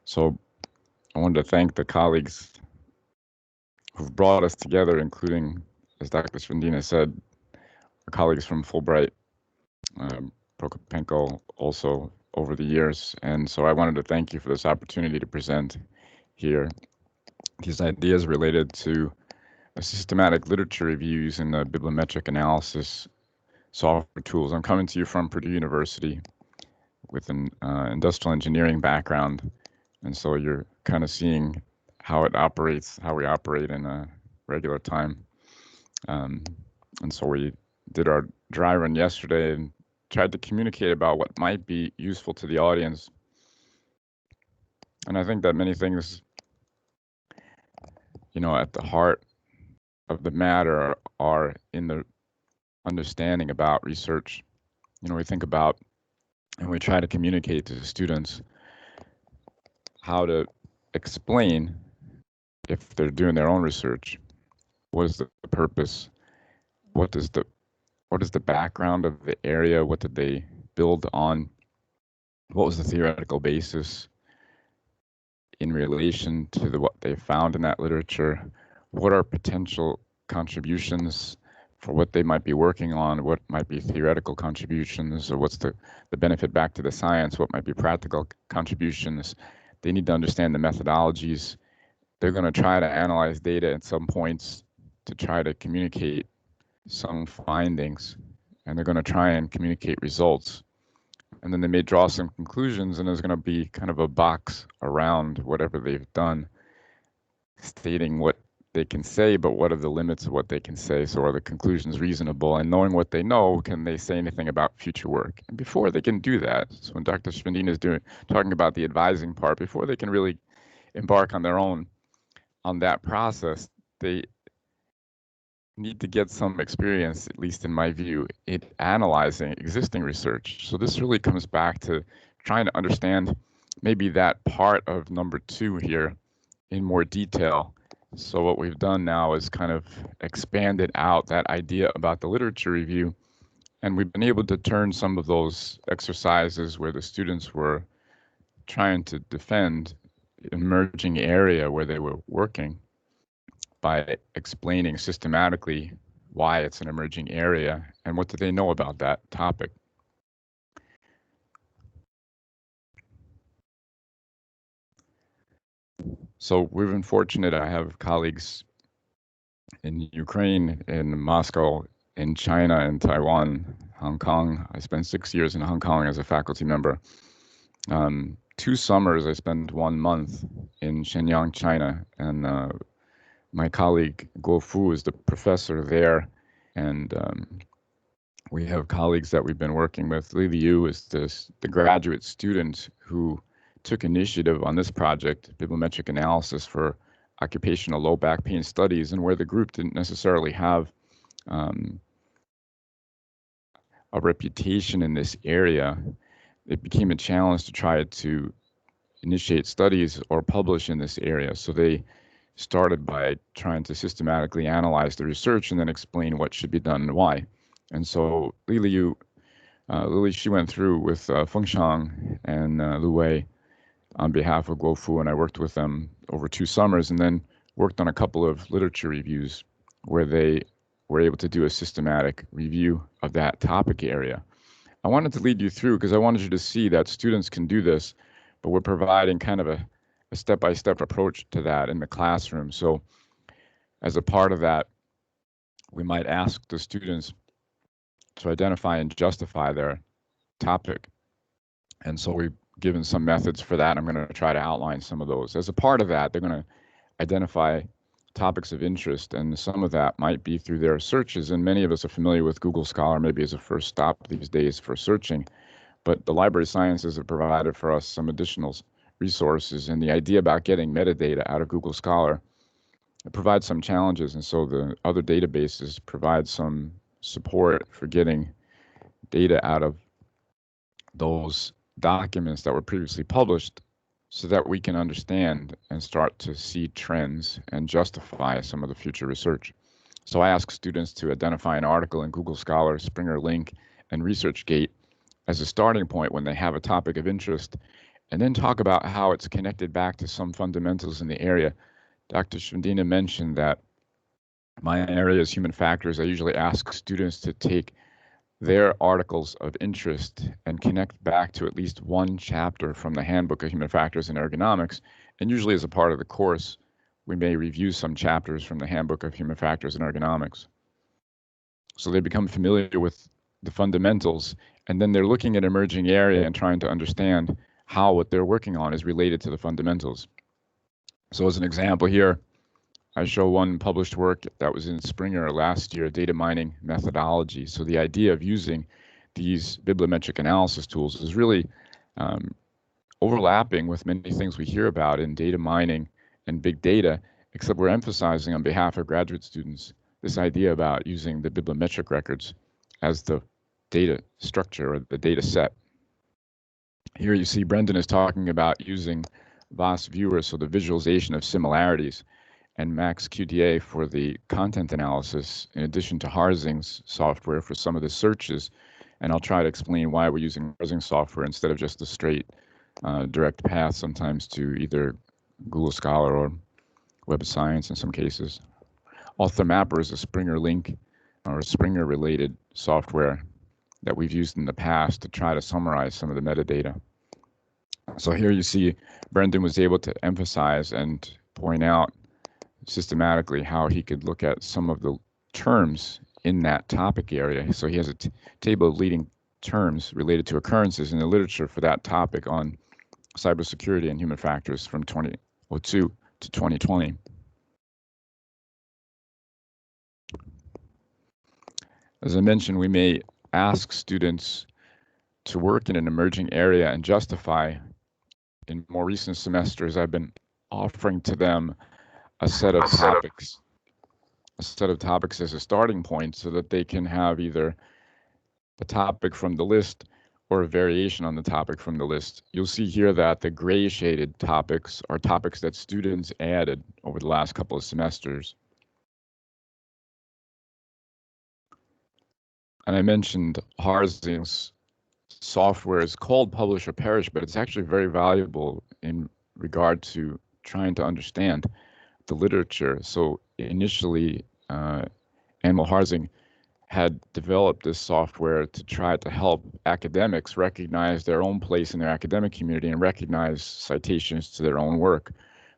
So I wanted to thank the colleagues who've brought us together, including, as Dr. Svendina said, our colleagues from Fulbright, Prokopenko also over the years. And so I wanted to thank you for this opportunity to present here these ideas related to a systematic literature review using the bibliometric analysis software tools. I'm coming to you from Purdue University with an industrial engineering background. And so you're kind of seeing how it operates, how we operate in a regular time. And so we did our dry run yesterday and tried to communicate about what might be useful to the audience. And I think that many things, at the heart of the matter are in the understanding about research. We think about and we try to communicate to the students how to explain, if they're doing their own research, what is the purpose, what is the background of the area, what did they build on, what was the theoretical basis in relation to what they found in that literature, what are potential contributions for what they might be working on, what might be theoretical contributions, or what's the benefit back to the science, what might be practical contributions. They need to understand the methodologies. They're going to try to analyze data at some points to try to communicate some findings, and they're going to try and communicate results. And then they may draw some conclusions, and there's going to be kind of a box around whatever they've done, stating what they can say, but what are the limits of what they can say? So are the conclusions reasonable? And knowing what they know, can they say anything about future work? And before they can do that, so when Dr. Svendina is talking about the advising part, before they can really embark on their own on that process, they need to get some experience, at least in my view, in analyzing existing research. So this really comes back to trying to understand maybe that part of number 2 here in more detail. So what we've done now is kind of expanded out that idea about the literature review, and we've been able to turn some of those exercises where the students were trying to defend an emerging area where they were working by explaining systematically why it's an emerging area and what do they know about that topic. So we've been fortunate. I have colleagues in Ukraine, in Moscow, in China, in Taiwan, Hong Kong. I spent 6 years in Hong Kong as a faculty member. 2 summers, I spent 1 month in Shenyang, China, and my colleague Guo Fu is the professor there, and we have colleagues that we've been working with. Li Liu is the graduate student who took initiative on this project, Bibliometric Analysis for Occupational Low Back Pain Studies, and where the group didn't necessarily have a reputation in this area, it became a challenge to try to initiate studies or publish in this area. So they started by trying to systematically analyze the research and then explain what should be done and why. And so Lily, she went through with Feng Shang and Lu Wei on behalf of Guo Fu, and I worked with them over 2 summers and then worked on a couple of literature reviews where they were able to do a systematic review of that topic area. I wanted to lead you through because I wanted you to see that students can do this, but we're providing kind of a step-by-step approach to that in the classroom. So as a part of that, we might ask the students to identify and justify their topic. And so we've given some methods for that. I'm going to try to outline some of those. As a part of that, they're going to identify topics of interest, and some of that might be through their searches. And many of us are familiar with Google Scholar, maybe as a first stop these days for searching. But the Library of Sciences have provided for us some additional resources, and the idea about getting metadata out of Google Scholar, it provides some challenges, and so the other databases provide some support for getting data out of those documents that were previously published so that we can understand and start to see trends and justify some of the future research. So I ask students to identify an article in Google Scholar, Springer Link, and ResearchGate as a starting point when they have a topic of interest, and then talk about how it's connected back to some fundamentals in the area. Dr. Shvendina mentioned that my area is human factors. I usually ask students to take their articles of interest and connect back to at least one chapter from the Handbook of Human Factors and Ergonomics. And usually as a part of the course, we may review some chapters from the Handbook of Human Factors and Ergonomics. So they become familiar with the fundamentals, and then they're looking at emerging area and trying to understand how what they're working on is related to the fundamentals. So as an example here, I show one published work that was in Springer last year, data mining methodology. So the idea of using these bibliometric analysis tools is really overlapping with many things we hear about in data mining and big data, except we're emphasizing on behalf of graduate students this idea about using the bibliometric records as the data structure or the data set. Here you see Brendan is talking about using VOS Viewer, so the visualization of similarities, and Max QDA for the content analysis, in addition to Harzing's software for some of the searches. And I'll try to explain why we're using Harzing software instead of just a straight direct path sometimes to either Google Scholar or Web of Science in some cases. AuthorMapper is a Springer link or a Springer related software that we've used in the past to try to summarize some of the metadata. So here you see Brendan was able to emphasize and point out systematically how he could look at some of the terms in that topic area. So he has a table of leading terms related to occurrences in the literature for that topic on cybersecurity and human factors from 2002 to 2020. As I mentioned, we may ask students to work in an emerging area and justify. In more recent semesters, I've been offering to them a set of topics as a starting point so that they can have either a topic from the list or a variation on the topic from the list. You'll see here that the gray shaded topics are topics that students added over the last couple of semesters. And I mentioned Harzing's software is called Publish or Perish, but it's actually very valuable in regard to trying to understand the literature. So initially, Animal Harzing had developed this software to try to help academics recognize their own place in their academic community and recognize citations to their own work.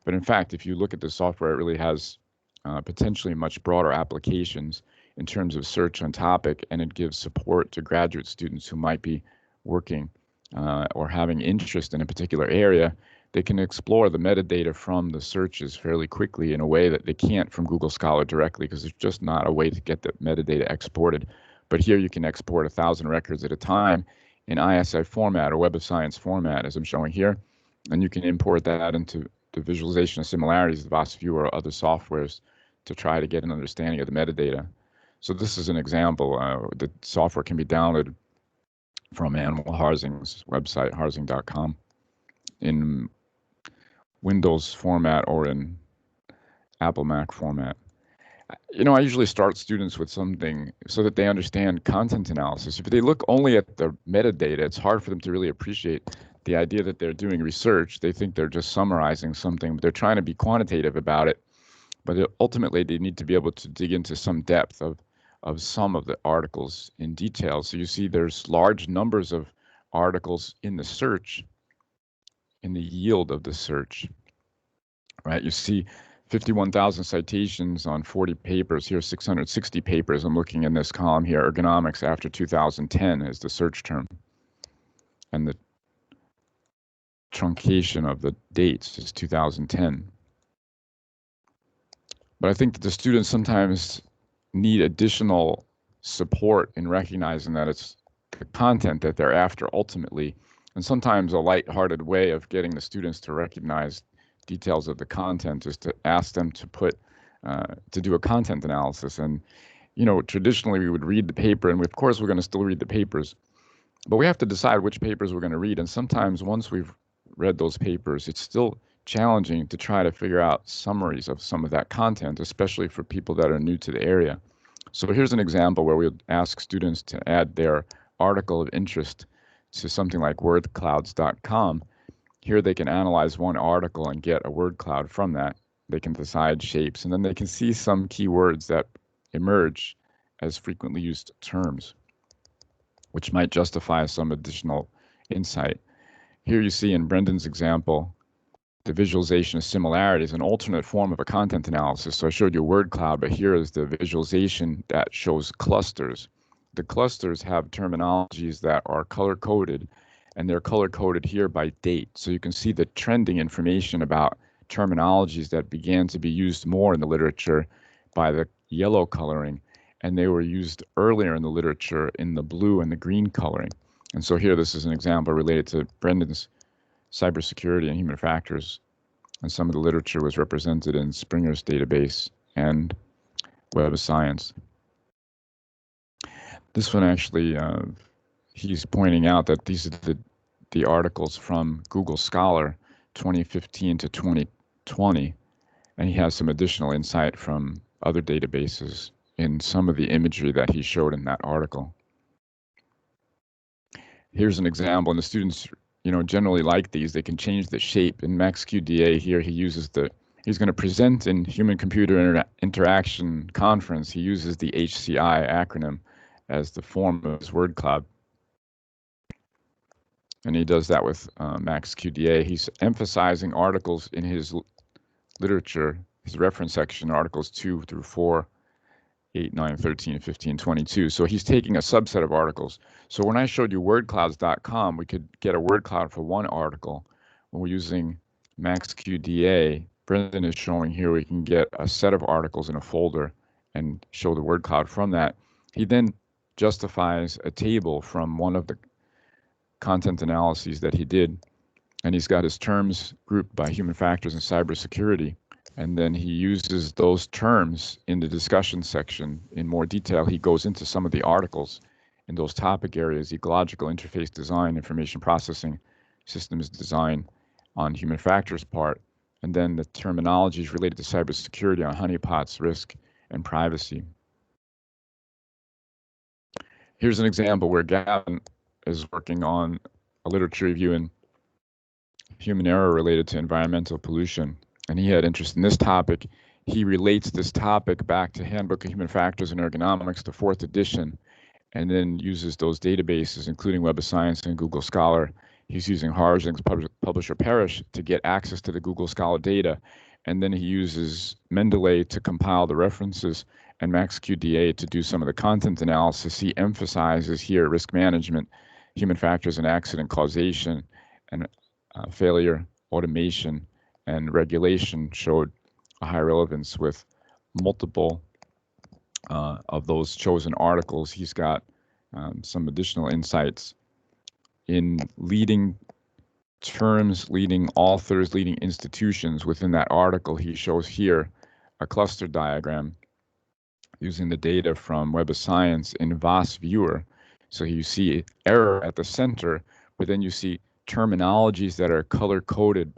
But in fact, if you look at the software, it really has potentially much broader applications in terms of search on topic, and it gives support to graduate students who might be working or having interest in a particular area. They can explore the metadata from the searches fairly quickly in a way that they can't from Google Scholar directly, because there's just not a way to get the metadata exported. But here you can export 1,000 records at a time in ISI format or Web of Science format, as I'm showing here, and you can import that into the visualization of similarities, the VOS Viewer or other softwares to try to get an understanding of the metadata. So this is an example. The software can be downloaded from Animal Harzing's website, harzing.com, in Windows format or in Apple Mac format. You know, I usually start students with something so that they understand content analysis. If they look only at the metadata, it's hard for them to really appreciate the idea that they're doing research. They think they're just summarizing something, but they're trying to be quantitative about it. But ultimately, they need to be able to dig into some depth of some of the articles in detail. So you see there's large numbers of articles in the search, in the yield of the search, right? You see 51,000 citations on 40 papers. Here, 660 papers. I'm looking in this column here, Ergonomics after 2010 is the search term. And the truncation of the dates is 2010. But I think that the students sometimes need additional support in recognizing that it's the content that they're after ultimately, and sometimes a light-hearted way of getting the students to recognize details of the content is to ask them to to do a content analysis. And you know, traditionally we would read the paper, and of course we're going to still read the papers, but we have to decide which papers we're going to read. And sometimes once we've read those papers, it's still challenging to try to figure out summaries of some of that content, especially for people that are new to the area. So here's an example where we would ask students to add their article of interest to something like wordclouds.com, Here they can analyze one article and get a word cloud from that. They can decide shapes, and then they can see some keywords that emerge as frequently used terms, which might justify some additional insight. Here you see in Brendan's example, the visualization of similarities, an alternate form of a content analysis. So I showed you a word cloud, but here is the visualization that shows clusters. The clusters have terminologies that are color-coded, and they're color-coded here by date. So you can see the trending information about terminologies that began to be used more in the literature by the yellow coloring, and they were used earlier in the literature in the blue and the green coloring. And so here, this is an example related to Brendan's cybersecurity and human factors, and some of the literature was represented in Springer's database and Web of Science. This one actually, he's pointing out that these are the articles from Google Scholar 2015 to 2020, and he has some additional insight from other databases in some of the imagery that he showed in that article. Here's an example, and the students, generally like these. They can change the shape. In MaxQDA here, he's going to present in Human-Computer Interaction Conference. He uses the HCI acronym as the form of his word cloud. And he does that with MaxQDA. He's emphasizing articles in his literature, his reference section, articles 2 through 4, 8, 9, 13, 15, 22. So he's taking a subset of articles. So when I showed you wordclouds.com, we could get a word cloud for one article. When we're using MaxQDA, Brendan is showing here we can get a set of articles in a folder and show the word cloud from that. He then justifies a table from one of the content analyses that he did, and he's got his terms grouped by human factors and cybersecurity. And then he uses those terms in the discussion section in more detail. He goes into some of the articles in those topic areas: ecological interface design, information processing, systems design on human factors part, and then the terminologies related to cybersecurity on honeypots, risk, and privacy. Here's an example where Gavin is working on a literature review in human error related to environmental pollution, and he had interest in this topic. He relates this topic back to Handbook of Human Factors and Ergonomics, the 4th edition, and then uses those databases, including Web of Science and Google Scholar. He's using Harsing's Publisher Parish to get access to the Google Scholar data, and then he uses Mendeley to compile the references and MaxQDA to do some of the content analysis. He emphasizes here risk management, human factors and accident causation, and failure, automation, and regulation showed a high relevance with multiple of those chosen articles. He's got some additional insights in leading terms, leading authors, leading institutions within that article. He shows here a cluster diagram using the data from Web of Science in VOS Viewer. So you see error at the center, but then you see terminologies that are color-coded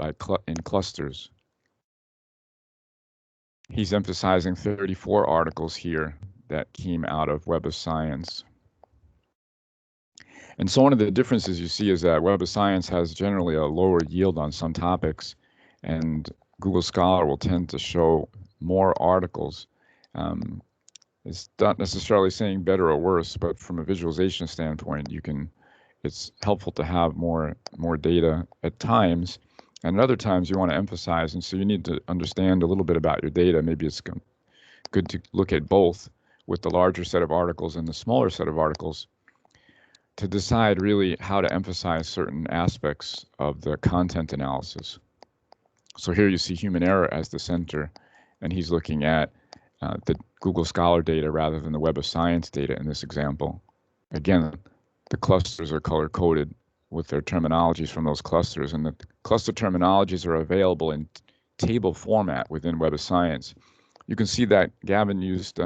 in clusters. He's emphasizing 34 articles here that came out of Web of Science. And so one of the differences you see is that Web of Science has generally a lower yield on some topics, and Google Scholar will tend to show more articles. It's not necessarily saying better or worse, but from a visualization standpoint, it's helpful to have more data at times, and at other times you want to emphasize, and so you need to understand a little bit about your data. Maybe it's good to look at both with the larger set of articles and the smaller set of articles to decide really how to emphasize certain aspects of the content analysis. So here you see human error as the center, and he's looking at the Google Scholar data rather than the Web of Science data in this example. Again, the clusters are color-coded with their terminologies from those clusters, and the cluster terminologies are available in table format within Web of Science. You can see that Gavin used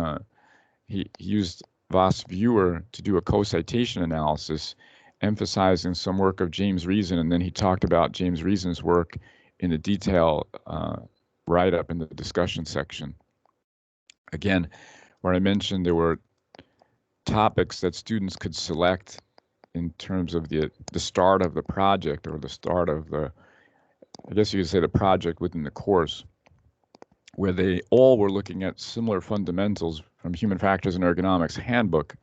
he used VOS Viewer to do a co-citation analysis, emphasizing some work of James Reason, and then he talked about James Reason's work in the detail write-up in the discussion section. Again, where I mentioned there were topics that students could select in terms of the start of the project or the start of the I guess you could say the project within the course, where they all were looking at similar fundamentals from Human Factors and Ergonomics Handbook.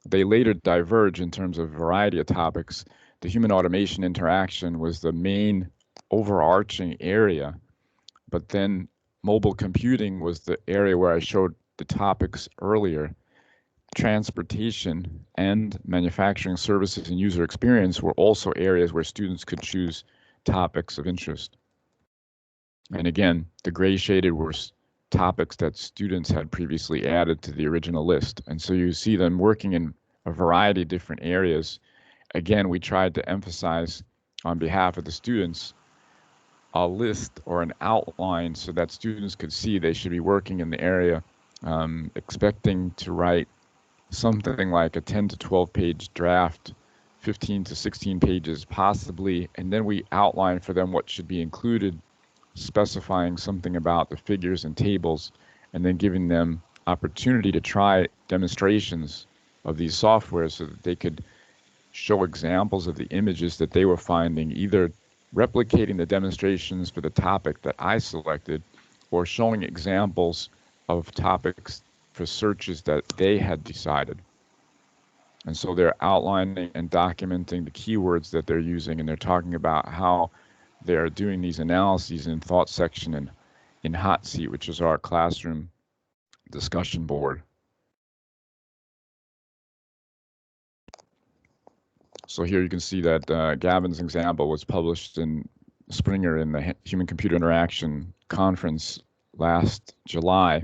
They later diverge in terms of a variety of topics. The human automation interaction was the main overarching area, but then mobile computing was the area where I showed the topics earlier. Transportation and manufacturing services and user experience were also areas where students could choose topics of interest. And again, the gray shaded were topics that students had previously added to the original list. And so you see them working in a variety of different areas. Again, we tried to emphasize on behalf of the students a list or an outline so that students could see they should be working in the area, expecting to write something like a 10 to 12 page draft, 15 to 16 pages possibly, and then we outline for them what should be included, specifying something about the figures and tables, and then giving them opportunity to try demonstrations of these softwares so that they could show examples of the images that they were finding, either replicating the demonstrations for the topic that I selected or showing examples of topics for searches that they had decided. And so they're outlining and documenting the keywords that they're using, and they're talking about how they're doing these analyses in Thought Section and in Hot Seat, which is our classroom discussion board. So here you can see that Gavin's example was published in Springer in the Human-Computer Interaction Conference last July.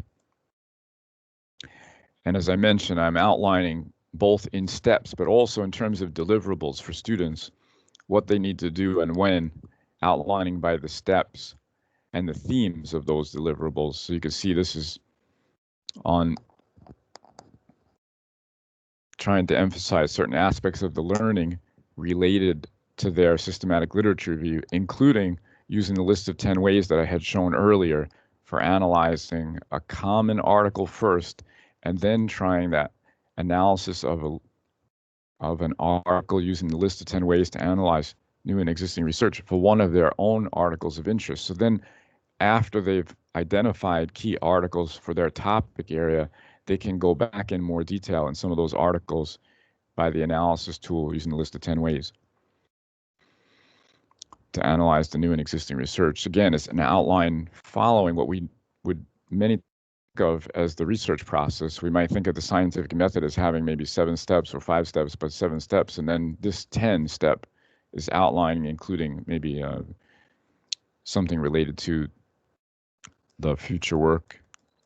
And as I mentioned, I'm outlining both in steps, but also in terms of deliverables for students, what they need to do and when, outlining by the steps and the themes of those deliverables. So you can see this is on trying to emphasize certain aspects of the learning related to their systematic literature review, including using the list of 10 ways that I had shown earlier for analyzing a common article first, and then trying that analysis of an article using the list of 10 ways to analyze new and existing research for one of their own articles of interest. So then after they've identified key articles for their topic area, they can go back in more detail in some of those articles by the analysis tool using the list of 10 ways to analyze the new and existing research. Again, it's an outline following what we would many think of as the research process. We might think of the scientific method as having maybe 7 steps or 5 steps, but 7 steps. And then this 10 step is outlining, including maybe something related to the future work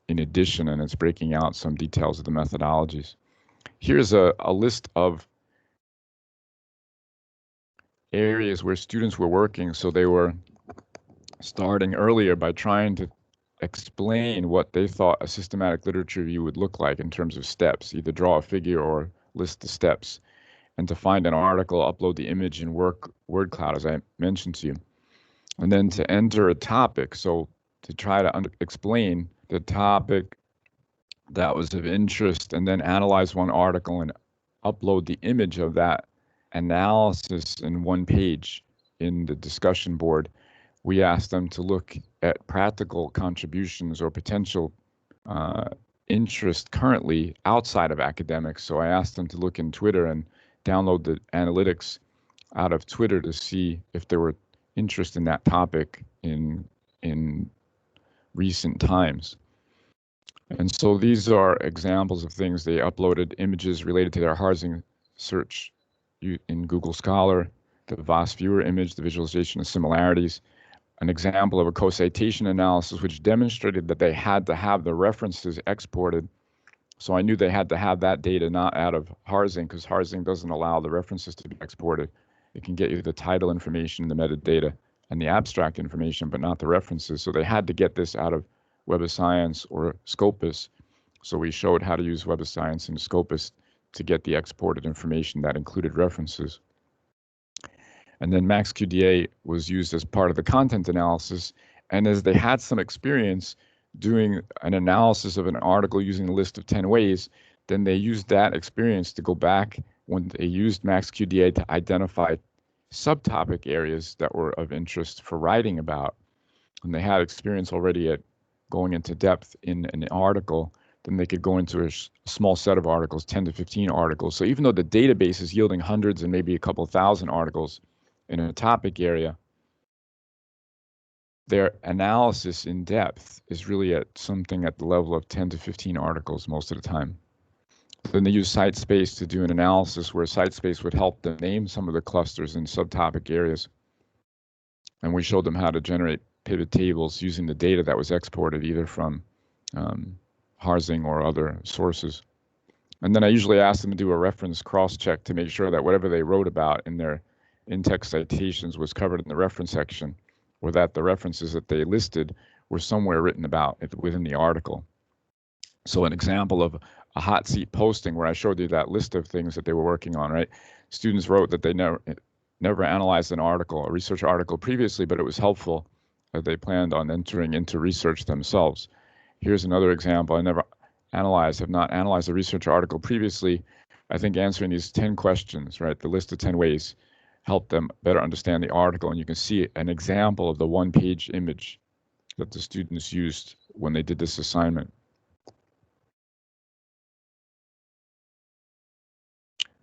in addition, and it's breaking out some details of the methodologies. Here's a list of areas where students were working. So they were starting earlier by trying to explain what they thought a systematic literature review would look like in terms of steps, either draw a figure or list the steps, and to find an article, upload the image in word cloud, as I mentioned to you, and then to enter a topic. So to try to explain the topic that was of interest, and then analyze one article and upload the image of that analysis in one page in the discussion board. We asked them to look at practical contributions or potential interest currently outside of academics. So I asked them to look in Twitter and download the analytics out of Twitter to see if there were interest in that topic in recent times. And so these are examples of things. They uploaded images related to their Harzing search in Google Scholar, the Voss viewer image, the visualization of similarities, an example of a co-citation analysis which demonstrated that they had to have the references exported. So I knew they had to have that data not out of Harzing, because Harzing doesn't allow the references to be exported. It can get you the title information, the metadata, and the abstract information, but not the references. So they had to get this out of Web of Science or Scopus. So we showed how to use Web of Science and Scopus to get the exported information that included references. And then MaxQDA was used as part of the content analysis. And as they had some experience doing an analysis of an article using a list of 10 ways, then they used that experience to go back when they used MaxQDA to identify subtopic areas that were of interest for writing about, and they had experience already at going into depth in an article, then they could go into a small set of articles, 10 to 15 articles. So even though the database is yielding hundreds and maybe a couple thousand articles in a topic area, their analysis in depth is really at something at the level of 10 to 15 articles most of the time. Then they use CiteSpace to do an analysis where CiteSpace would help them name some of the clusters in subtopic areas. And we showed them how to generate pivot tables using the data that was exported either from Harzing or other sources. And then I usually ask them to do a reference cross-check to make sure that whatever they wrote about in their in-text citations was covered in the reference section, or that the references that they listed were somewhere written about within the article. So an example of a hot seat posting where I showed you that list of things that they were working on, right? Students wrote that they never analyzed an article, a research article previously, but it was helpful that they planned on entering into research themselves. Here's another example. I have not analyzed a research article previously. I think answering these 10 questions, right, the list of 10 ways, helped them better understand the article. And you can see an example of the one-page image that the students used when they did this assignment.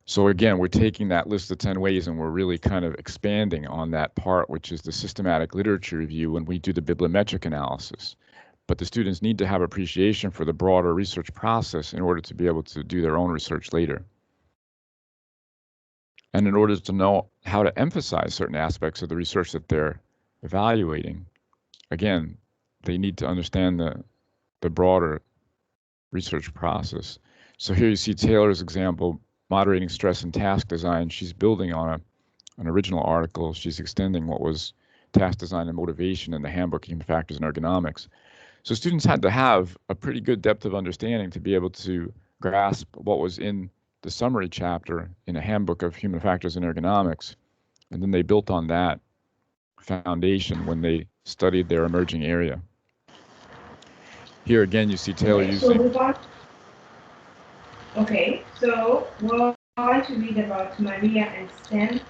So again, we're taking that list of 10 ways and we're really kind of expanding on that part, which is the systematic literature review when we do the bibliometric analysis. But the students need to have appreciation for the broader research process in order to be able to do their own research later. And in order to know how to emphasize certain aspects of the research that they're evaluating, again, they need to understand the broader research process. So here you see Taylor's example, moderating stress and task design. She's building on an original article. She's extending what was task design and motivation in the Handbook of Human Factors and Ergonomics. So students had to have a pretty good depth of understanding to be able to grasp what was in the summary chapter in a Handbook of Human Factors and Ergonomics. And then they built on that foundation when they studied their emerging area. Here again, you see Taylor using... Okay, so we'll want to read about Maria and Stan.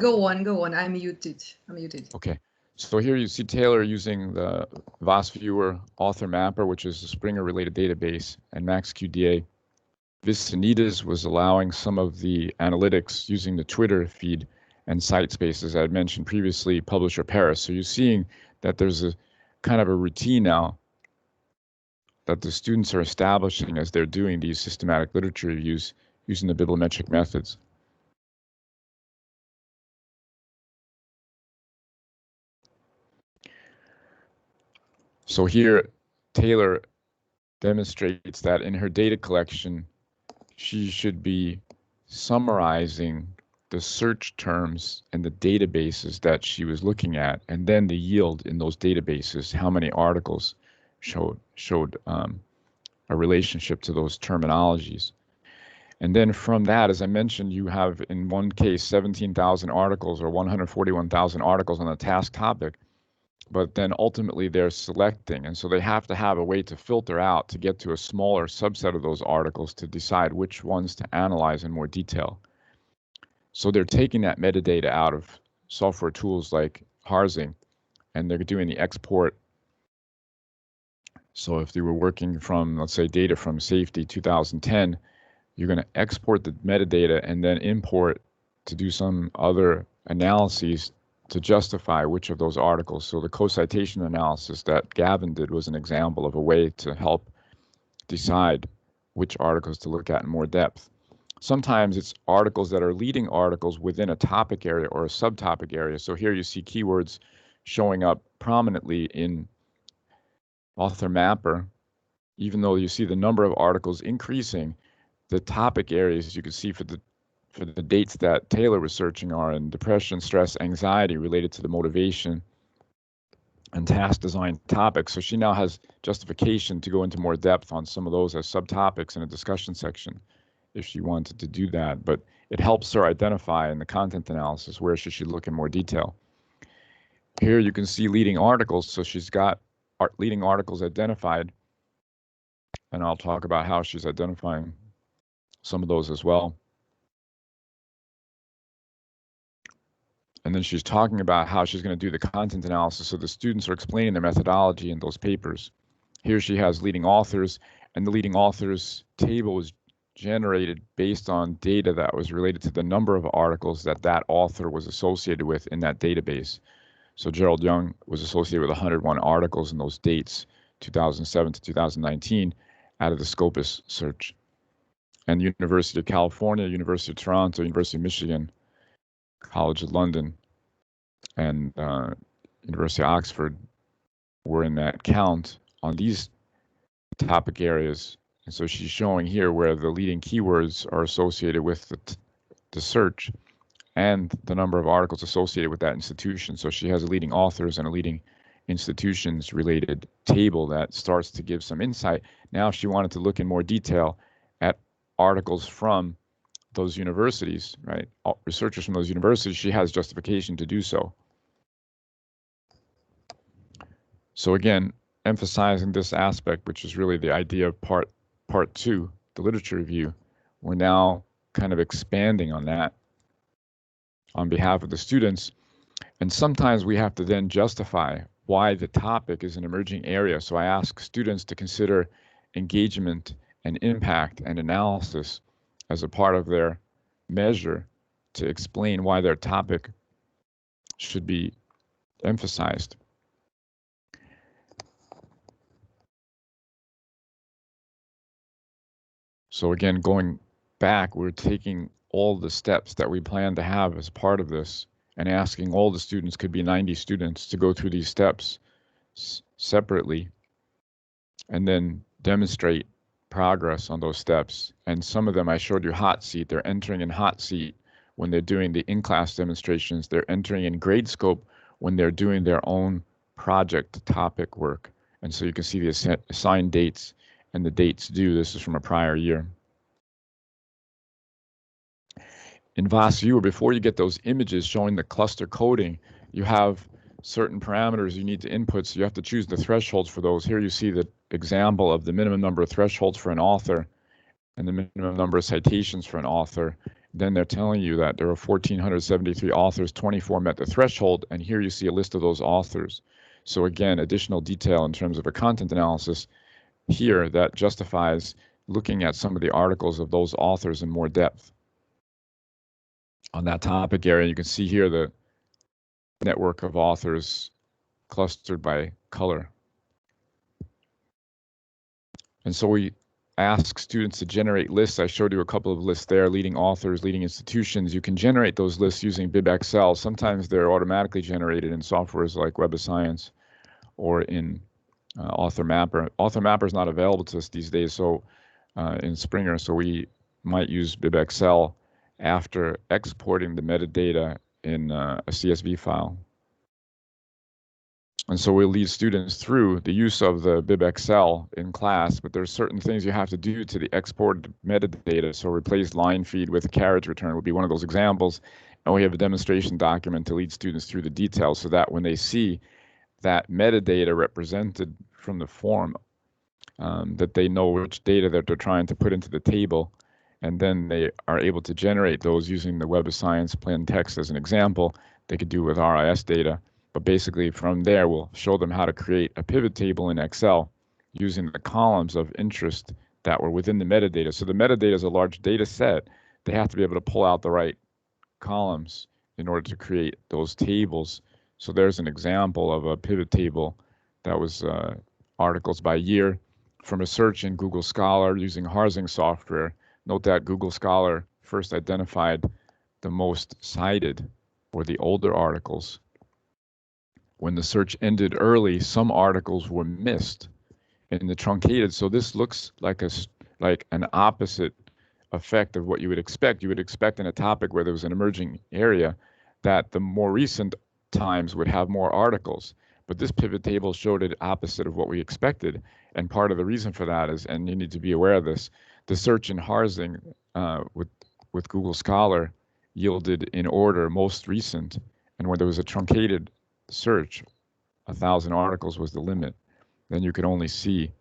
Go on. I'm muted. Okay. So here you see Taylor using the VOS Viewer Author Mapper, which is a Springer-related database, and MaxQDA. Vicinitas was allowing some of the analytics using the Twitter feed and CiteSpace, as I had mentioned previously, Publisher Paris. So you're seeing that there's a kind of a routine now that the students are establishing as they're doing these systematic literature reviews using the bibliometric methods. So here, Taylor demonstrates that in her data collection, she should be summarizing the search terms and the databases that she was looking at, and then the yield in those databases, how many articles showed a relationship to those terminologies. And then from that, as I mentioned, you have in one case 17,000 articles or 141,000 articles on a task topic, but then ultimately they're selecting, and so they have to have a way to filter out to get to a smaller subset of those articles to decide which ones to analyze in more detail. So they're taking that metadata out of software tools like Harzing, and they're doing the export. So if they were working from, let's say, data from Safety 2010, you're going to export the metadata and then import to do some other analyses to justify which of those articles. So the co-citation analysis that Gavin did was an example of a way to help decide which articles to look at in more depth. Sometimes it's articles that are leading articles within a topic area or a subtopic area. So here you see keywords showing up prominently in Author Mapper. Even though you see the number of articles increasing, the topic areas, as you can see for the dates that Taylor was searching, are in depression, stress, anxiety related to the motivation and task design topics. So she now has justification to go into more depth on some of those as subtopics in a discussion section if she wanted to do that. But it helps her identify in the content analysis where she should look in more detail. Here you can see leading articles. So she's got leading articles identified, and I'll talk about how she's identifying some of those as well. And then she's talking about how she's going to do the content analysis. So the students are explaining their methodology in those papers. Here she has leading authors, and the leading authors table was generated based on data that was related to the number of articles that that author was associated with in that database. So Gerald Young was associated with 101 articles in those dates, 2007 to 2019, out of the Scopus search. And University of California, University of Toronto, University of Michigan, College of London, and University of Oxford were in that count on these topic areas. And so she's showing here where the leading keywords are associated with the search and the number of articles associated with that institution. So she has a leading authors and a leading institutions related table that starts to give some insight. Now, if she wanted to look in more detail at articles from those universities, right? Researchers from those universities, she has justification to do so. So again, emphasizing this aspect, which is really the idea of part two, the literature review, we're now kind of expanding on that on behalf of the students. And sometimes we have to then justify why the topic is an emerging area. So I ask students to consider engagement and impact and analysis as a part of their measure to explain why their topic should be emphasized. So again, going back, we're taking all the steps that we plan to have as part of this and asking all the students, could be 90 students, to go through these steps separately and then demonstrate progress on those steps. And some of them I showed you hot seat. They're entering in hot seat when they're doing the in-class demonstrations. They're entering in grade scope when they're doing their own project topic work. And so you can see the assigned dates and the dates due. This is from a prior year. In VAS Viewer, before you get those images showing the cluster coding, you have certain parameters you need to input, so you have to choose the thresholds for those. Here you see the example of the minimum number of thresholds for an author and the minimum number of citations for an author. Then they're telling you that there are 1,473 authors, 24 met the threshold, and here you see a list of those authors. So again, additional detail in terms of a content analysis here that justifies looking at some of the articles of those authors in more depth. On that topic area, you can see here the network of authors clustered by color. And so we ask students to generate lists. I showed you a couple of lists there, leading authors, leading institutions. You can generate those lists using BibXL. Sometimes they're automatically generated in softwares like Web of Science or in Author Mapper. Author Mapper is not available to us these days, so in Springer, so we might use BibXL after exporting the metadata in a CSV file. And so we'll lead students through the use of the BibXL in class, but there's certain things you have to do to the exported metadata. So replace line feed with carriage return would be one of those examples. And we have a demonstration document to lead students through the details so that when they see that metadata represented from the form, that they know which data that they're trying to put into the table. And then they are able to generate those using the Web of Science plain text as an example. They could do with RIS data. But basically from there, we'll show them how to create a pivot table in Excel using the columns of interest that were within the metadata. So the metadata is a large data set. They have to be able to pull out the right columns in order to create those tables. So there's an example of a pivot table that was articles by year from a search in Google Scholar using Harzing software. Note that Google Scholar first identified the most cited or the older articles. When the search ended early, some articles were missed in the truncated. So this looks like an opposite effect of what you would expect. You would expect in a topic where there was an emerging area that the more recent times would have more articles. But this pivot table showed it opposite of what we expected. And part of the reason for that is, and you need to be aware of this, the search in Harzing with Google Scholar yielded in order most recent. And when there was a truncated search, 1,000 articles was the limit. Then you could only see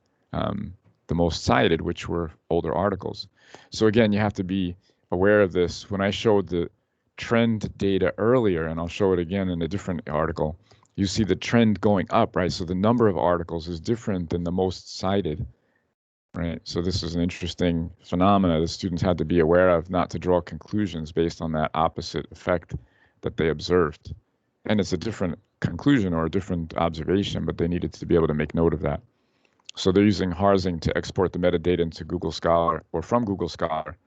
the most cited, which were older articles. So again, you have to be aware of this. When I showed the trend data earlier, and I'll show it again in a different article, you see the trend going up, right? So the number of articles is different than the most cited, right? So this is an interesting phenomena the students had to be aware of, not to draw conclusions based on that opposite effect that they observed. And it's a different conclusion or a different observation, but they needed to be able to make note of that. So they're using Harzing to export the metadata into Google Scholar or from Google Scholar.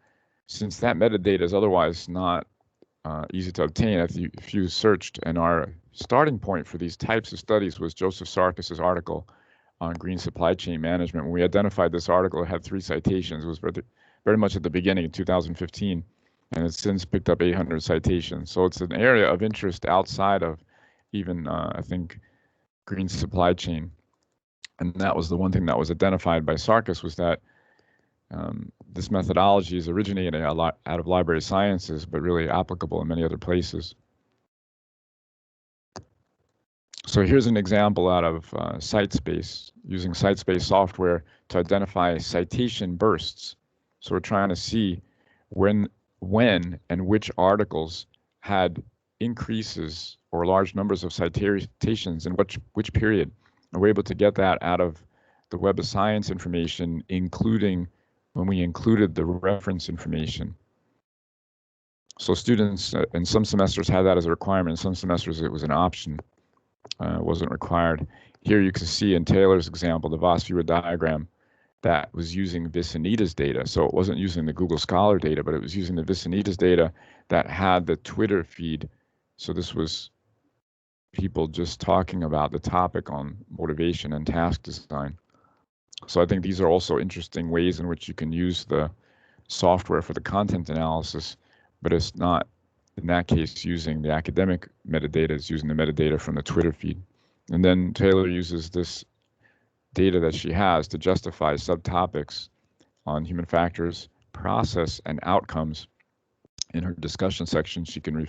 Since that metadata is otherwise not easy to obtain, if you searched, and our starting point for these types of studies was Joseph Sarkis's article on green supply chain management. When we identified this article, it had 3 citations. It was very much at the beginning of 2015, and it's since picked up 800 citations. So it's an area of interest outside of even, I think, green supply chain. And that was the one thing that was identified by Sarkis, was that this methodology is originating a lot out of library sciences, but really applicable in many other places. So here's an example out of CiteSpace, using CiteSpace software to identify citation bursts. So we're trying to see when and which articles had increases or large numbers of citations in which period. And we're able to get that out of the Web of Science information, including when we included the reference information. So students in some semesters had that as a requirement, in some semesters it was an option. It wasn't required. Here you can see in Taylor's example, the Voss-Viewer diagram, that was using Vicinitas data. So it wasn't using the Google Scholar data, but it was using the Vicinitas data that had the Twitter feed. So this was people just talking about the topic on motivation and task design. So I think these are also interesting ways in which you can use the software for the content analysis, but it's not, in that case, using the academic metadata, it's using the metadata from the Twitter feed. And then Taylor uses this data that she has to justify subtopics on human factors, process, and outcomes. In her discussion section, she can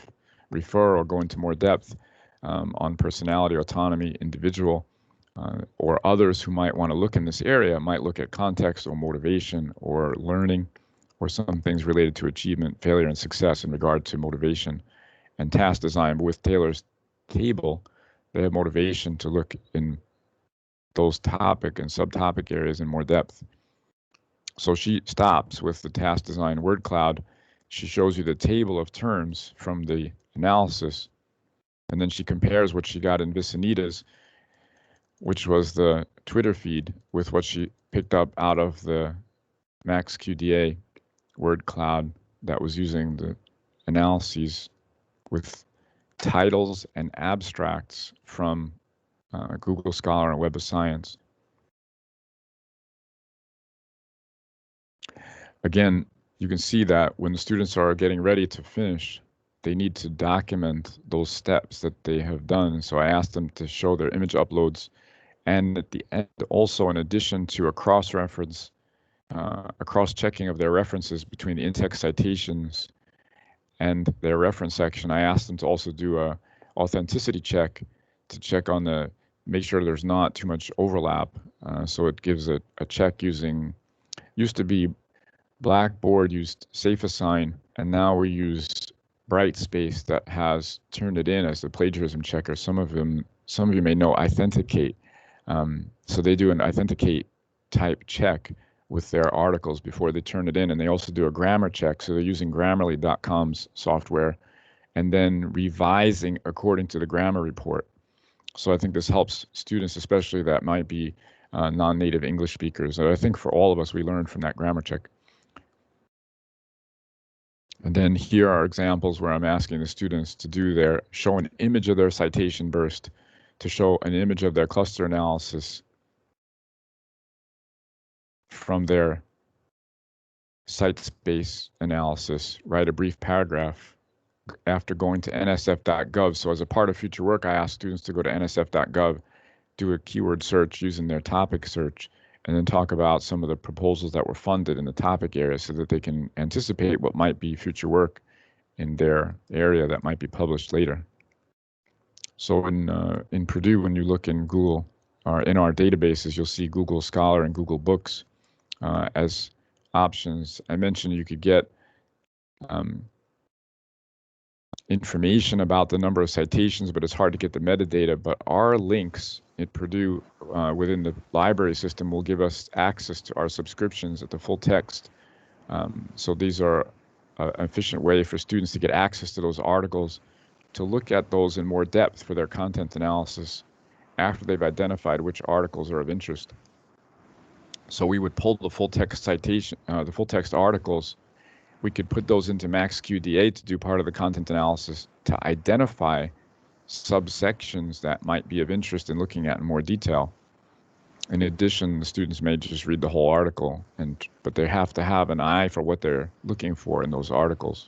refer or go into more depth on personality, autonomy, individual, or others who might want to look in this area might look at context or motivation or learning, or some things related to achievement, failure, and success in regard to motivation and task design. But with Taylor's table, they have motivation to look in those topic and subtopic areas in more depth. So she stops with the task design word cloud. She shows you the table of terms from the analysis, and then she compares what she got in Vicinitas, which was the Twitter feed, with what she picked up out of the MaxQDA word cloud that was using the analyses with titles and abstracts from Google Scholar and Web of Science. Again, you can see that when the students are getting ready to finish, they need to document those steps that they have done. So I asked them to show their image uploads, and at the end, also in addition to a cross-reference, a cross-checking of their references between the in-text citations and their reference section, I asked them to also do a authenticity check to check on the, make sure there's not too much overlap. So it gives a check using, used to be Blackboard used SafeAssign, and now we use Brightspace that has turned it in as the plagiarism checker. Some of you may know Authenticate. So they do an Authenticate type check with their articles before they turn it in, and they also do a grammar check. So they're using Grammarly.com's software and then revising according to the grammar report. So I think this helps students, especially that might be non-native English speakers. So I think for all of us, we learned from that grammar check. And then here are examples where I'm asking the students to show an image of their citation burst, to show an image of their cluster analysis from their CiteSpace analysis, write a brief paragraph after going to nsf.gov. So as a part of future work, I ask students to go to nsf.gov, do a keyword search using their topic search, and then talk about some of the proposals that were funded in the topic area so that they can anticipate what might be future work in their area that might be published later. So in Purdue, when you look in Google, or in our databases, you'll see Google Scholar and Google Books. as options. I mentioned you could get information about the number of citations, but it's hard to get the metadata. But our links at Purdue within the library system will give us access to our subscriptions at the full text. So these are an efficient way for students to get access to those articles, to look at those in more depth for their content analysis after they've identified which articles are of interest. So we would pull the full text citation, the full text articles. We could put those into MaxQDA to do part of the content analysis to identify subsections that might be of interest in looking at in more detail. In addition, the students may just read the whole article, but they have to have an eye for what they're looking for in those articles.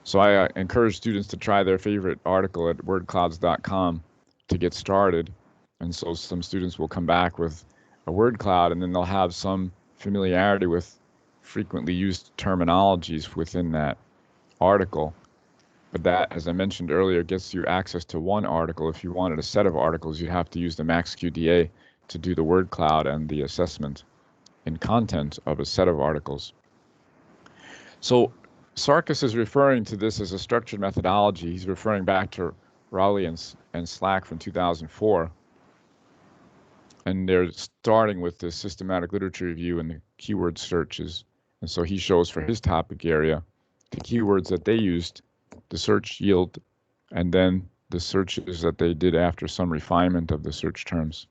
So I encourage students to try their favorite article at wordclouds.com to get started. And so some students will come back with a word cloud, and then they'll have some familiarity with frequently used terminologies within that article. But that, as I mentioned earlier, gets you access to one article. If you wanted a set of articles, you'd have to use the MaxQDA to do the word cloud and the assessment in content of a set of articles. So Sarkis is referring to this as a structured methodology. He's referring back to Rowley and Slack from 2004. And they're starting with the systematic literature review and the keyword searches. And so he shows for his topic area the keywords that they used, the search yield, and then the searches that they did after some refinement of the search terms.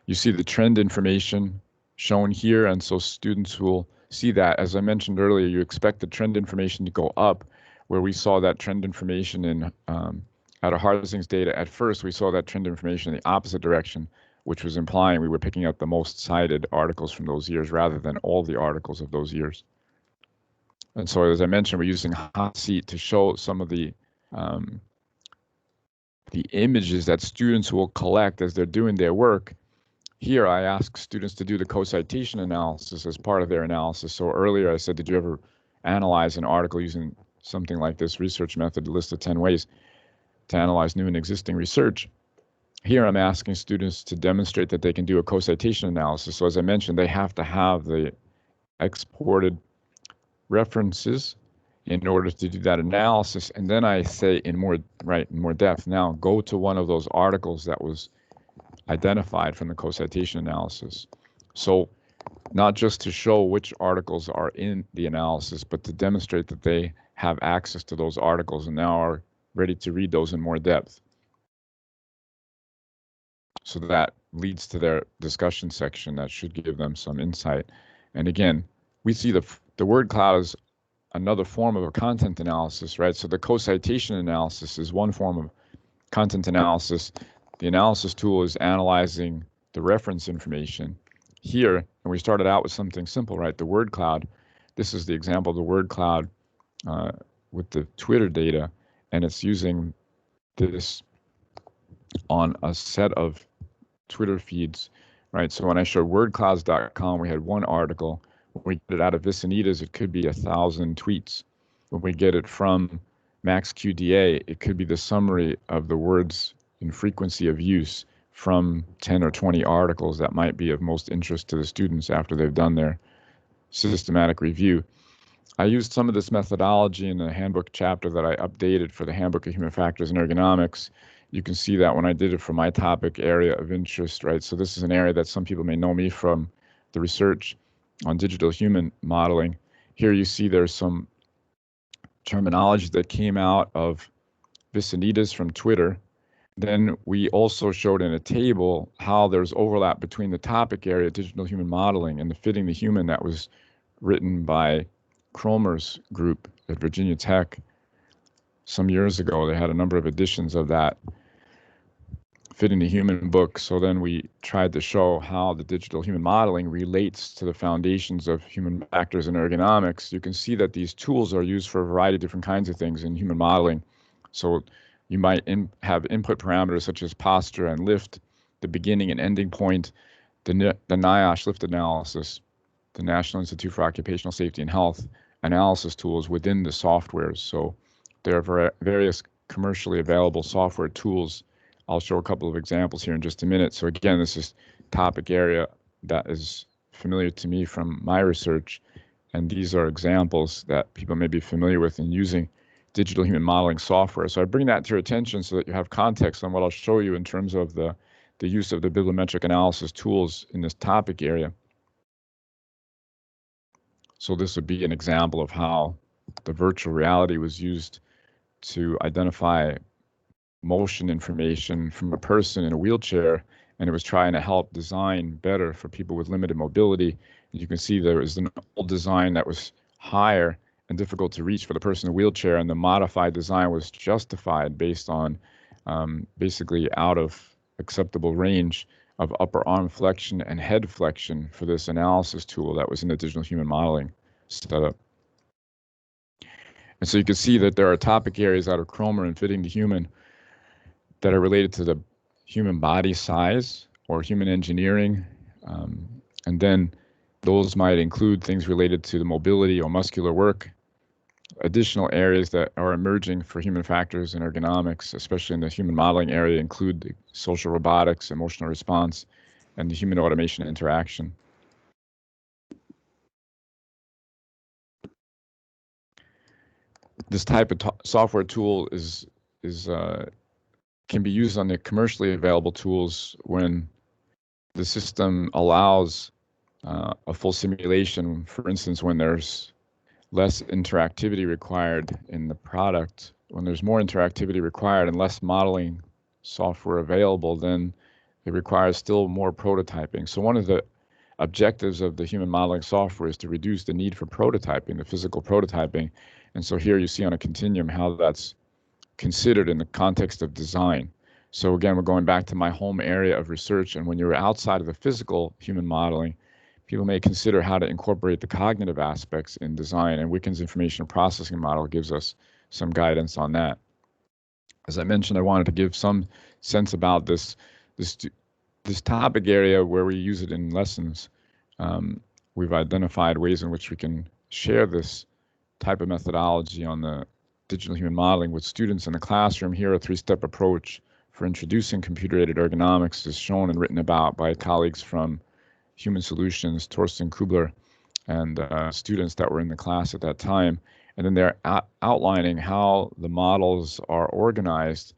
You see the trend information shown here, and so students will see that. As I mentioned earlier, you expect the trend information to go up, where we saw that trend information in out of Harzing's data. At first, we saw that trend information in the opposite direction, which was implying we were picking up the most cited articles from those years rather than all the articles of those years. And so, as I mentioned, we're using Hot Seat to show some of the images that students will collect as they're doing their work. Here, I ask students to do the co-citation analysis as part of their analysis. So earlier I said, did you ever analyze an article using something like this research method, list of 10 ways to analyze new and existing research? Here I'm asking students to demonstrate that they can do a co-citation analysis. So as I mentioned, they have to have the exported references in order to do that analysis. And then I say in more depth, now go to one of those articles that was identified from the co-citation analysis. So not just to show which articles are in the analysis, but to demonstrate that they have access to those articles and now are ready to read those in more depth. So that leads to their discussion section that should give them some insight. And again, we see the word cloud as another form of a content analysis, right? So the co-citation analysis is one form of content analysis. The analysis tool is analyzing the reference information. Here, and we started out with something simple, right? The word cloud. This is the example of the word cloud with the Twitter data, and it's using this on a set of Twitter feeds, right? So when I showed wordclouds.com, we had one article. When we get it out of Vicinitas, it could be 1,000 tweets. When we get it from MaxQDA, it could be the summary of the words in frequency of use from 10 or 20 articles that might be of most interest to the students after they've done their systematic review. I used some of this methodology in the Handbook chapter that I updated for the Handbook of Human Factors and Ergonomics. You can see that when I did it for my topic area of interest, right? So this is an area that some people may know me from the research on digital human modeling. Here you see there's some terminology that came out of Vicinitas from Twitter. Then we also showed in a table how there's overlap between the topic area, digital human modeling, and the Fitting the Human that was written by Cromer's group at Virginia Tech some years ago. They had a number of editions of that Fitting the Human book. So then we tried to show how the digital human modeling relates to the foundations of human factors and ergonomics. You can see that these tools are used for a variety of different kinds of things in human modeling. So you might have input parameters such as posture and lift, the beginning and ending point, the NIOSH lift analysis, the National Institute for Occupational Safety and Health analysis tools within the softwares. So there are various commercially available software tools. I'll show a couple of examples here in just a minute. So again, this is topic area that is familiar to me from my research. And these are examples that people may be familiar with in using digital human modeling software. So I bring that to your attention so that you have context on what I'll show you in terms of the use of the bibliometric analysis tools in this topic area. So this would be an example of how the virtual reality was used to identify motion information from a person in a wheelchair, and it was trying to help design better for people with limited mobility. And you can see there was an old design that was higher and difficult to reach for the person in a wheelchair, and the modified design was justified based on basically out of acceptable range of upper arm flexion and head flexion for this analysis tool that was in the digital human modeling setup. And so you can see that there are topic areas out of Cromer and fitting the human that are related to the human body size or human engineering. And then those might include things related to the mobility or muscular work. Additional areas that are emerging for human factors and ergonomics, especially in the human modeling area, include the social robotics, emotional response, and the human automation interaction. This type of software tool can be used on the commercially available tools when the system allows a full simulation. For instance, when there's less interactivity required in the product, when there's more interactivity required and less modeling software available, then it requires still more prototyping. So one of the objectives of the human modeling software is to reduce the need for prototyping, the physical prototyping. And so here you see on a continuum how that's considered in the context of design. So again, we're going back to my home area of research, and when you're outside of the physical human modeling, people may consider how to incorporate the cognitive aspects in design, and Wicken's information processing model gives us some guidance on that. As I mentioned, I wanted to give some sense about this topic area where we use it in lessons. We've identified ways in which we can share this type of methodology on the digital human modeling with students in the classroom. Here, a three-step approach for introducing computer-aided ergonomics is shown and written about by colleagues from Human Solutions, Torsten Kubler, and students that were in the class at that time. And then they're outlining how the models are organized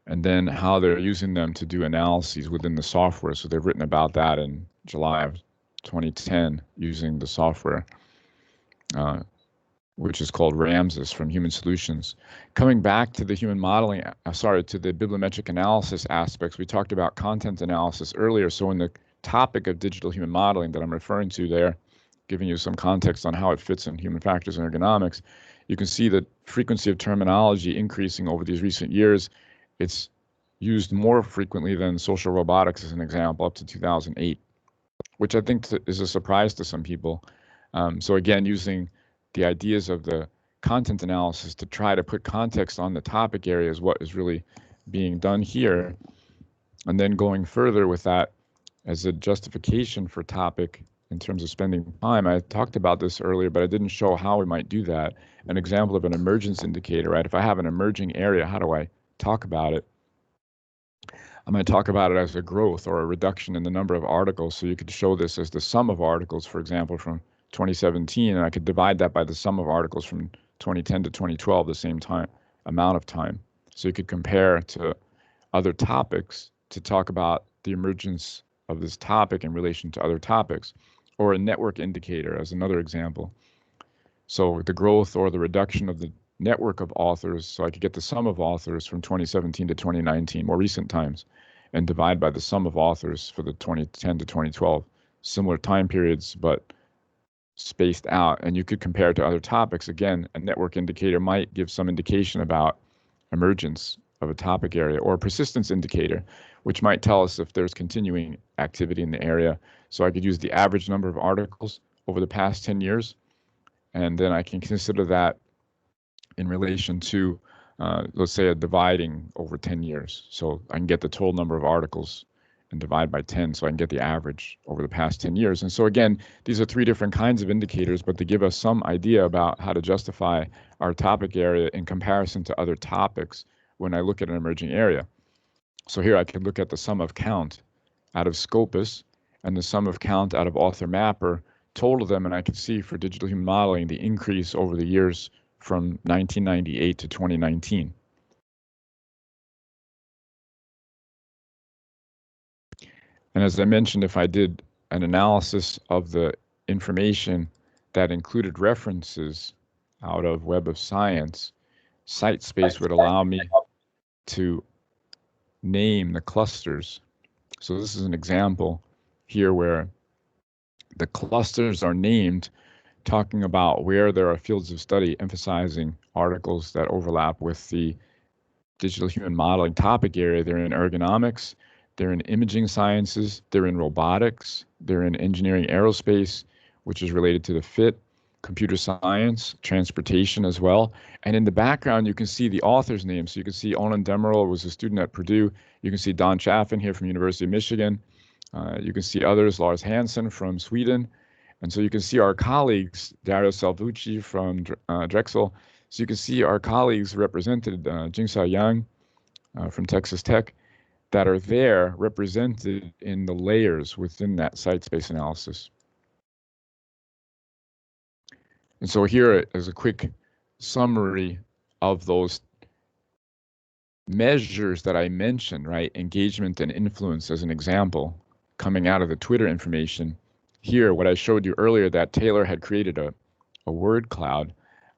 and then how they're using them to do analyses within the software. So they've written about that in July of 2010 using the software, which is called Ramses from Human Solutions. Coming back to the human modeling, to the bibliometric analysis aspects, we talked about content analysis earlier. So in the topic of digital human modeling that I'm referring to there, giving you some context on how it fits in human factors and ergonomics, you can see the frequency of terminology increasing over these recent years. It's used more frequently than social robotics as an example, up to 2008, which I think is a surprise to some people. So again, using the ideas of the content analysis to try to put context on the topic area is what is really being done here. And then going further with that as a justification for topic in terms of spending time. I talked about this earlier, but I didn't show how we might do that. An example of an emergence indicator, right? If I have an emerging area, how do I talk about it? I'm going to talk about it as a growth or a reduction in the number of articles. So you could show this as the sum of articles, for example, from 2017, and I could divide that by the sum of articles from 2010 to 2012, the same amount of time. So you could compare to other topics to talk about the emergence of this topic in relation to other topics, or a network indicator as another example. So the growth or the reduction of the network of authors, so I could get the sum of authors from 2017 to 2019, more recent times, and divide by the sum of authors for the 2010 to 2012, similar time periods, but spaced out. And you could compare to other topics. Again, a network indicator might give some indication about emergence of a topic area, or a persistence indicator, which might tell us if there's continuing activity in the area. So I could use the average number of articles over the past 10 years, and then I can consider that in relation to, let's say, a dividing over 10 years. So I can get the total number of articles and divide by 10, so I can get the average over the past 10 years. And so again, these are three different kinds of indicators, but they give us some idea about how to justify our topic area in comparison to other topics when I look at an emerging area. So here I can look at the sum of count out of Scopus, and the sum of count out of author mapper, total them, and I can see for digital human modeling the increase over the years from 1998 to 2019. And as I mentioned, if I did an analysis of the information that included references out of Web of Science, CiteSpace would allow me to name the clusters. So this is an example here where the clusters are named, talking about where there are fields of study emphasizing articles that overlap with the digital human modeling topic area. They're in ergonomics, they're in imaging sciences, they're in robotics, they're in engineering aerospace, which is related to the fit, computer science, transportation as well. And in the background, you can see the author's name. So you can see Onan Demirel was a student at Purdue. You can see Don Chaffin here from University of Michigan. You can see others, Lars Hansen from Sweden. And so you can see our colleagues, Dario Salvucci from Drexel. So you can see our colleagues represented, Jingsa Yang from Texas Tech, that are there represented in the layers within that CiteSpace analysis. And so here is a quick summary of those measures that I mentioned, right? Engagement and influence as an example, coming out of the Twitter information. Here, what I showed you earlier, that Taylor had created a word cloud.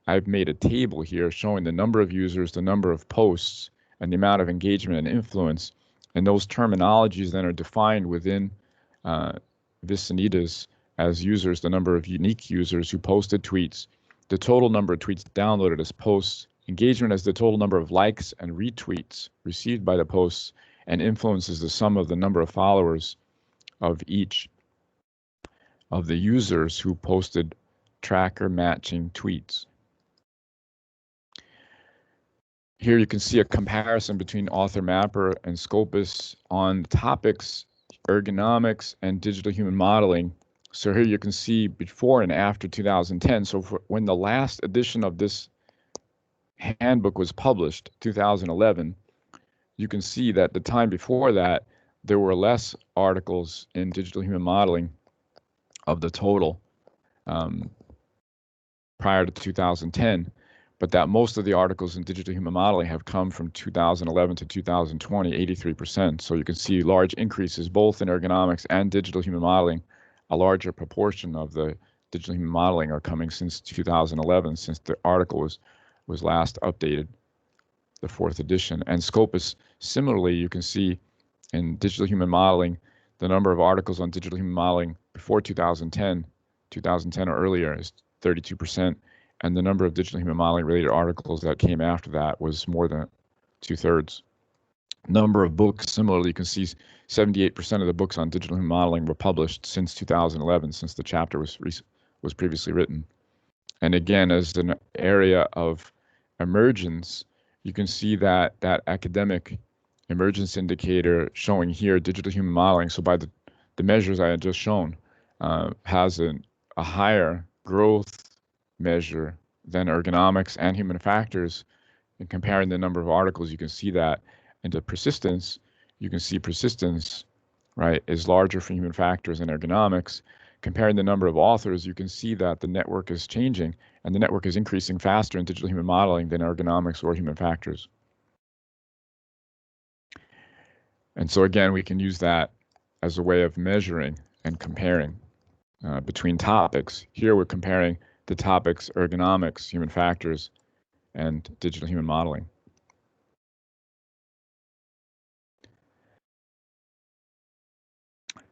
I've made a table here showing the number of users, the number of posts, and the amount of engagement and influence. And those terminologies then are defined within Vicinitas as users, the number of unique users who posted tweets, the total number of tweets downloaded as posts, engagement as the total number of likes and retweets received by the posts, and influence is the sum of the number of followers of each of the users who posted tracker matching tweets. Here you can see a comparison between Author Mapper and Scopus on topics, ergonomics, and digital human modeling. So here you can see before and after 2010. So when the last edition of this handbook was published, 2011, you can see that the time before that, there were less articles in digital human modeling of the total prior to 2010, but that most of the articles in digital human modeling have come from 2011 to 2020, 83%. So you can see large increases both in ergonomics and digital human modeling. A larger proportion of the digital human modeling are coming since 2011, since the article was last updated, the 4th edition. And Scopus, similarly, you can see in digital human modeling, the number of articles on digital human modeling before 2010 or earlier is 32%, and the number of digital human modeling related articles that came after that was more than 2/3. Number of books, similarly, you can see 78% of the books on digital human modeling were published since 2011, since the chapter was previously written. And again, as an area of emergence, you can see that academic emergence indicator showing here digital human modeling, so by the measures I had just shown, has a higher growth measure than ergonomics and human factors. And comparing the number of articles, you can see that. Into persistence, you can see persistence, right, is larger for human factors and ergonomics. Comparing the number of authors, you can see that the network is changing, and the network is increasing faster in digital human modeling than ergonomics or human factors. And so again, we can use that as a way of measuring and comparing between topics. Here we're comparing the topics ergonomics, human factors, and digital human modeling.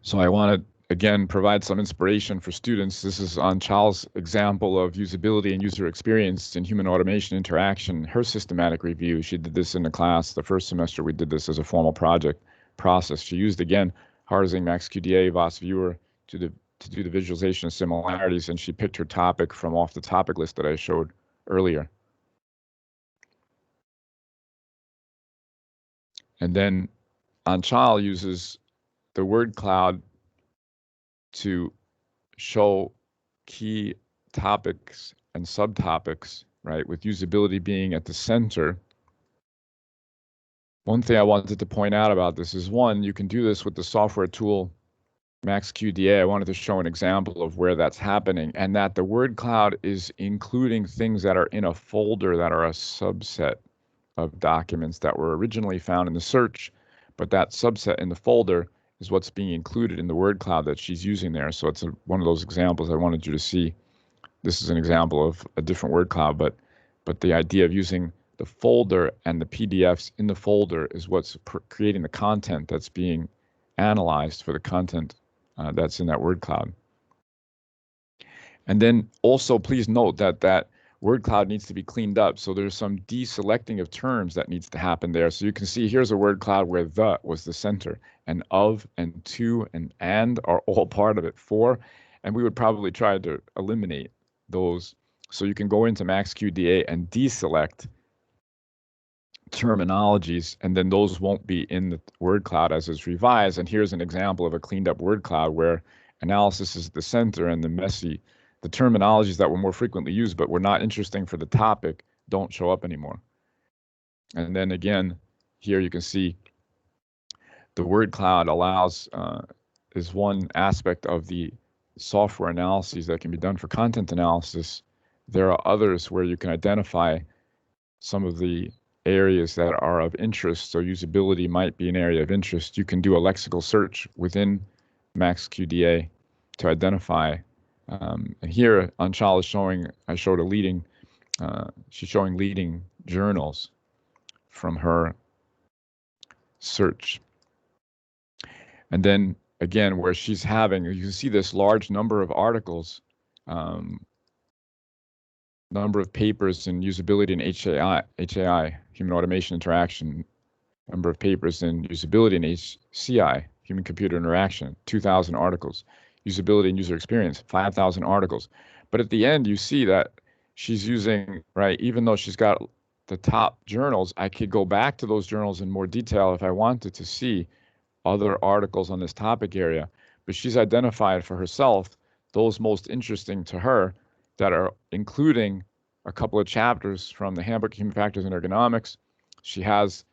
So I want to, again, provide some inspiration for students. This is on Charles' example of usability and user experience in human automation interaction, her systematic review. She did this in the class. The first semester we did this as a formal project process. She used, again, Harzing, MaxQDA, VOS Viewer to do the visualization of similarities, and she picked her topic from off the topic list that I showed earlier. And then Anchal uses the word cloud to show key topics and subtopics, right, with usability being at the center. One thing I wanted to point out about this is, one, you can do this with the software tool MaxQDA, I wanted to show an example of where that's happening, and that the word cloud is including things that are in a folder that are a subset of documents that were originally found in the search, but that subset in the folder is what's being included in the word cloud that she's using there. So it's one of those examples I wanted you to see. This is an example of a different word cloud, but the idea of using the folder and the PDFs in the folder is what's creating the content that's being analyzed for the content that's in that word cloud. And then also please note that that word cloud needs to be cleaned up. So there's some deselecting of terms that needs to happen there. So you can see here's a word cloud where the was the center, and of and to and are all part of it, for, and we would probably try to eliminate those. So you can go into MaxQDA and deselect terminologies, and then those won't be in the word cloud as it's revised. And here's an example of a cleaned up word cloud where analysis is at the center, and the terminologies that were more frequently used but were not interesting for the topic don't show up anymore. And then again, here you can see the word cloud allows, is one aspect of the software analyses that can be done for content analysis. There are others where you can identify some of the areas that are of interest. So usability might be an area of interest. You can do a lexical search within MaxQDA to identify. And here Anshal is showing, I showed a leading, she's showing leading journals from her search. And then again, where she's having, you can see this large number of articles, number of papers in usability in HAI, human automation interaction, number of papers in usability in HCI, human computer interaction, 2,000 articles, usability and user experience, 5,000 articles. But at the end, you see that she's using, right, even though she's got the top journals, I could go back to those journals in more detail if I wanted to see other articles on this topic area. But she's identified for herself those most interesting to her that are including a couple of chapters from the Handbook of Human Factors and Ergonomics. She has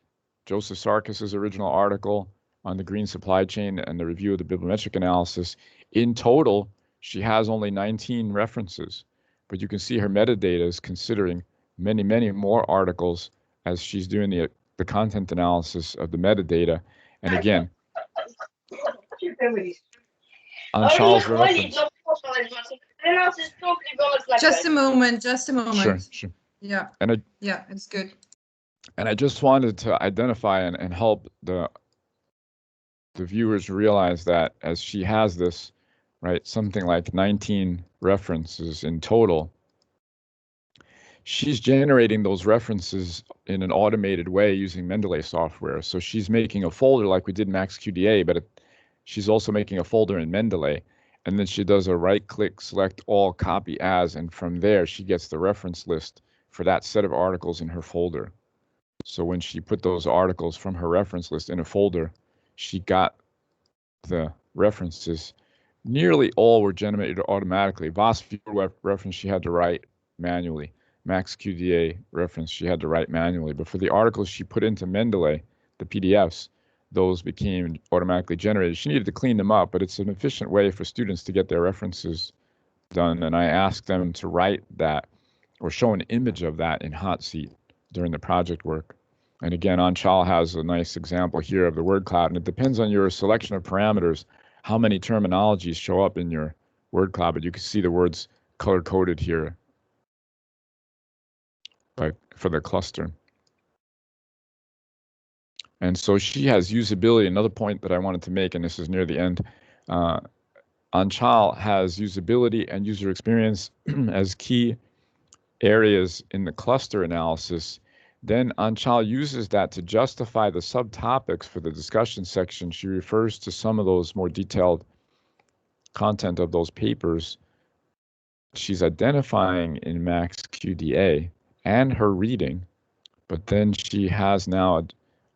Joseph Sarkis's original article on the green supply chain and the review of the bibliometric analysis. In total, she has only 19 references, but you can see her metadata is considering many, many more articles as she's doing the content analysis of the metadata. And again, on Charles' reference. Just a moment, just a moment. Sure. Yeah. And yeah, it's good. And I just wanted to identify and help the viewers realize that as she has this, right, something like 19 references in total, she's generating those references in an automated way using Mendeley software. So she's making a folder like we did in MaxQDA, but she's also making a folder in Mendeley. And then she does a right-click, select all, copy as, and from there she gets the reference list for that set of articles in her folder. So when she put those articles from her reference list in a folder, she got the references. Nearly all were generated automatically. VOS Viewer reference she had to write manually. MaxQDA reference she had to write manually. But for the articles she put into Mendeley, the PDFs, those became automatically generated. She needed to clean them up, but it's an efficient way for students to get their references done. And I asked them to write that or show an image of that in Hotseat during the project work. And again, Anshal has a nice example here of the word cloud, and it depends on your selection of parameters, how many terminologies show up in your word cloud, but you can see the words color-coded here for the cluster. And so she has usability. Another point that I wanted to make, and this is near the end, Anshal has usability and user experience as key areas in the cluster analysis. Then Anshal uses that to justify the subtopics for the discussion section. She refers to some of those more detailed content of those papers she's identifying in MaxQDA and her reading, but then she has now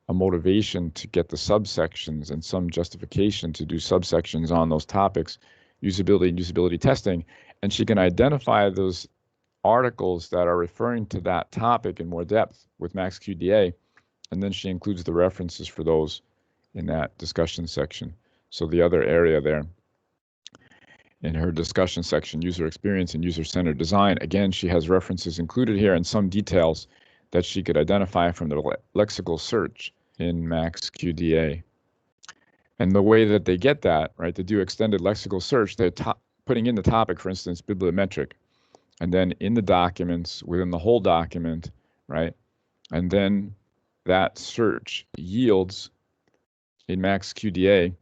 a motivation to get the subsections and some justification to do subsections on those topics, usability and usability testing, and she can identify those articles that are referring to that topic in more depth with MaxQDA, and then she includes the references for those in that discussion section. So the other area there. in her discussion section, user experience and user-centered design. Again, she has references included here and some details that she could identify from the lexical search in MaxQDA. And the way that they get that, right, to do extended lexical search, they're putting in the topic, for instance, bibliometric, and then in the documents, within the whole document, right, and then that search yields in MaxQDA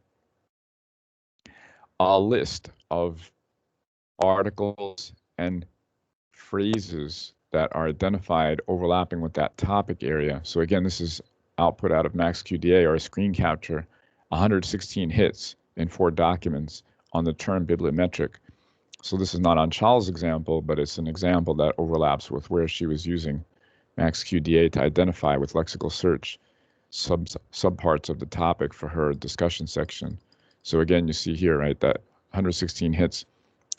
a list of articles and phrases that are identified overlapping with that topic area. So again, this is output out of MaxQDA or a screen capture, 116 hits in 4 documents on the term bibliometric. So this is not on Charles' example, but it's an example that overlaps with where she was using MaxQDA to identify with lexical search subparts of the topic for her discussion section. So again, you see here, right, that 116 hits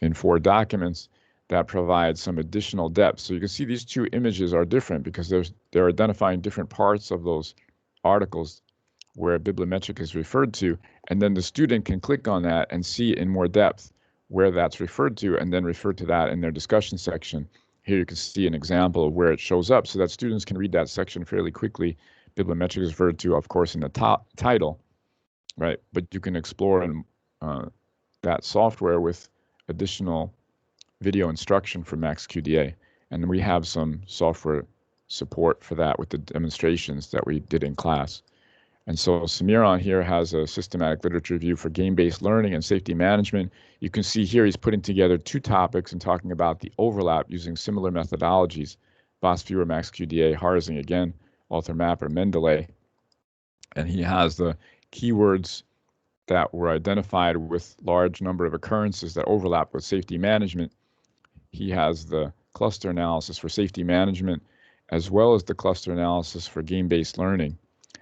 in 4 documents that provides some additional depth. So you can see these 2 images are different because they're identifying different parts of those articles where bibliometric is referred to, and then the student can click on that and see in more depth where that's referred to and then refer to that in their discussion section. Here you can see an example of where it shows up so that students can read that section fairly quickly. Bibliometric is referred to, of course, in the top title, right? But you can explore that software with additional video instruction for MaxQDA. And we have some software support for that with the demonstrations that we did in class. And so Samiron here has a systematic literature review for game-based learning and safety management. You can see here he's putting together 2 topics and talking about the overlap using similar methodologies, Bosviewer, MaxQDA, Harzing again, Author Mapper, Mendeley. And he has the keywords that were identified with large number of occurrences that overlap with safety management. He has the cluster analysis for safety management, as well as the cluster analysis for game-based learning.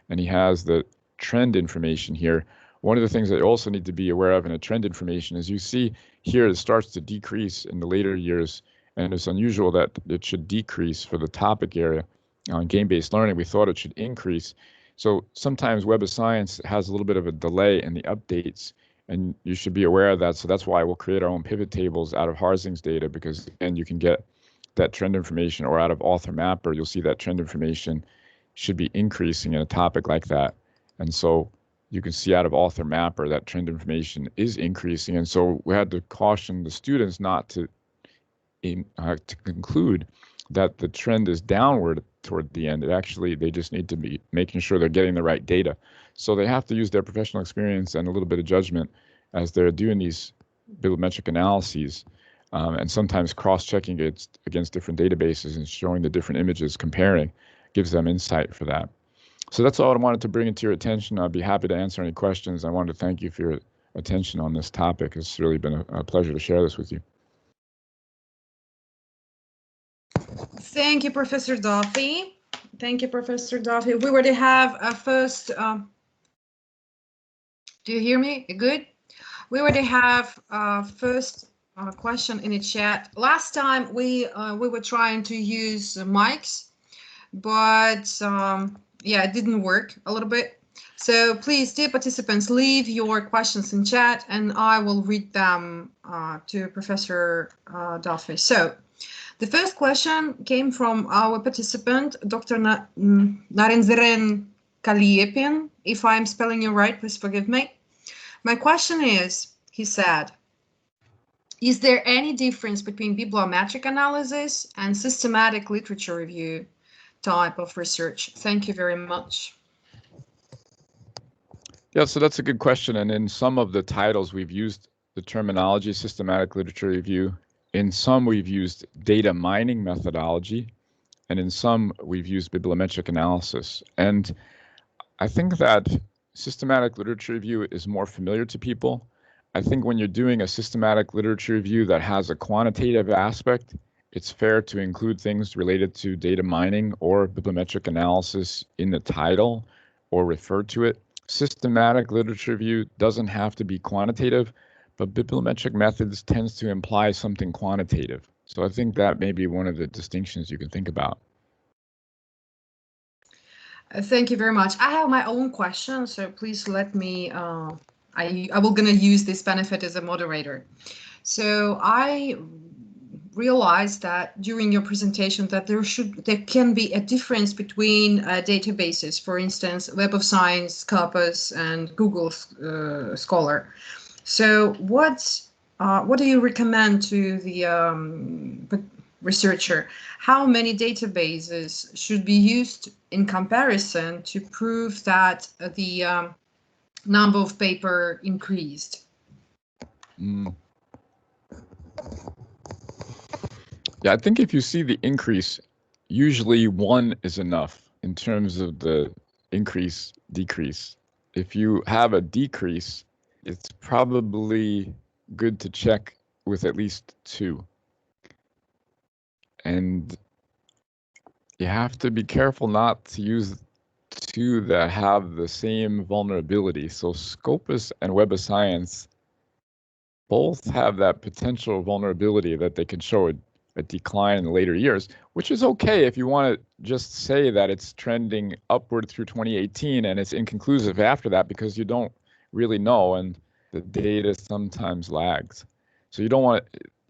And he has the trend information here. One of the things that you also need to be aware of in a trend information is you see here it starts to decrease in the later years, and it's unusual that it should decrease for the topic area. On game-based learning, we thought it should increase. So sometimes Web of Science has a little bit of a delay in the updates, and you should be aware of that. So that's why we'll create our own pivot tables out of Harzing's data, because then you can get that trend information, or out of Author Mapper, you'll see that trend information should be increasing in a topic like that. And so you can see out of Author Mapper that trend information is increasing. And so we had to caution the students not to conclude that the trend is downward toward the end. They just need to be making sure they're getting the right data. So they have to use their professional experience and a little bit of judgment as they're doing these bibliometric analyses, and sometimes cross-checking it against different databases and showing the different images, comparing, gives them insight for that. So that's all I wanted to bring into your attention. I'd be happy to answer any questions. I wanted to thank you for your attention on this topic. It's really been a pleasure to share this with you. Thank you, Professor Duffy. Thank you, Professor Duffy. We already have a first, do you hear me? Good? We already have a first question in the chat. Last time we were trying to use mics, but yeah, it didn't work a little bit. So please, dear participants, leave your questions in chat and I will read them to Professor Duffy. So the first question came from our participant, Dr. Narendran Kaliepin. If I'm spelling you right, please forgive me. My question is, he said, is there any difference between bibliometric analysis and systematic literature review type of research? Thank you very much. Yeah, so that's a good question. And in some of the titles, we've used the terminology systematic literature review. In some, we've used data mining methodology. And in some, we've used bibliometric analysis. And I think that systematic literature review is more familiar to people. I think when you're doing a systematic literature review that has a quantitative aspect, it's fair to include things related to data mining or bibliometric analysis in the title or refer to it. Systematic literature review doesn't have to be quantitative, but bibliometric methods tends to imply something quantitative. So I think that may be one of the distinctions you can think about. Thank you very much. I have my own question, so please let me, I will gonna use this benefit as a moderator. So I realized that during your presentation that there can be a difference between databases, for instance, Web of Science, Corpus, and Google Scholar. So what do you recommend to the researcher? How many databases should be used in comparison to prove that the number of paper increased? Yeah, I think if you see the increase, usually one is enough in terms of the increase, decrease. If you have a decrease, it's probably good to check with at least two. And you have to be careful not to use two that have the same vulnerability. So Scopus and Web of Science both have that potential vulnerability that they can show a decline in the later years, which is okay if you want to just say that it's trending upward through 2018 and it's inconclusive after that because you don't really know and the data sometimes lags. So you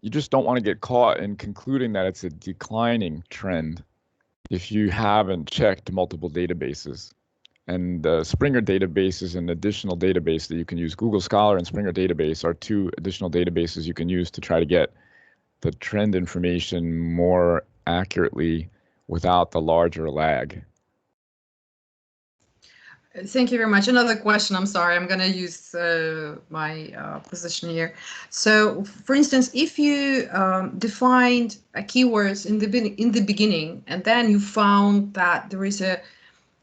just don't want to get caught in concluding that it's a declining trend if you haven't checked multiple databases. And the Springer database is an additional database that you can use. Google Scholar and Springer database are two additional databases you can use to try to get the trend information more accurately without the larger lag. Thank you very much. Another question. I'm sorry, I'm going to use my position here. So, for instance, if you defined keywords in the beginning, and then you found that there is a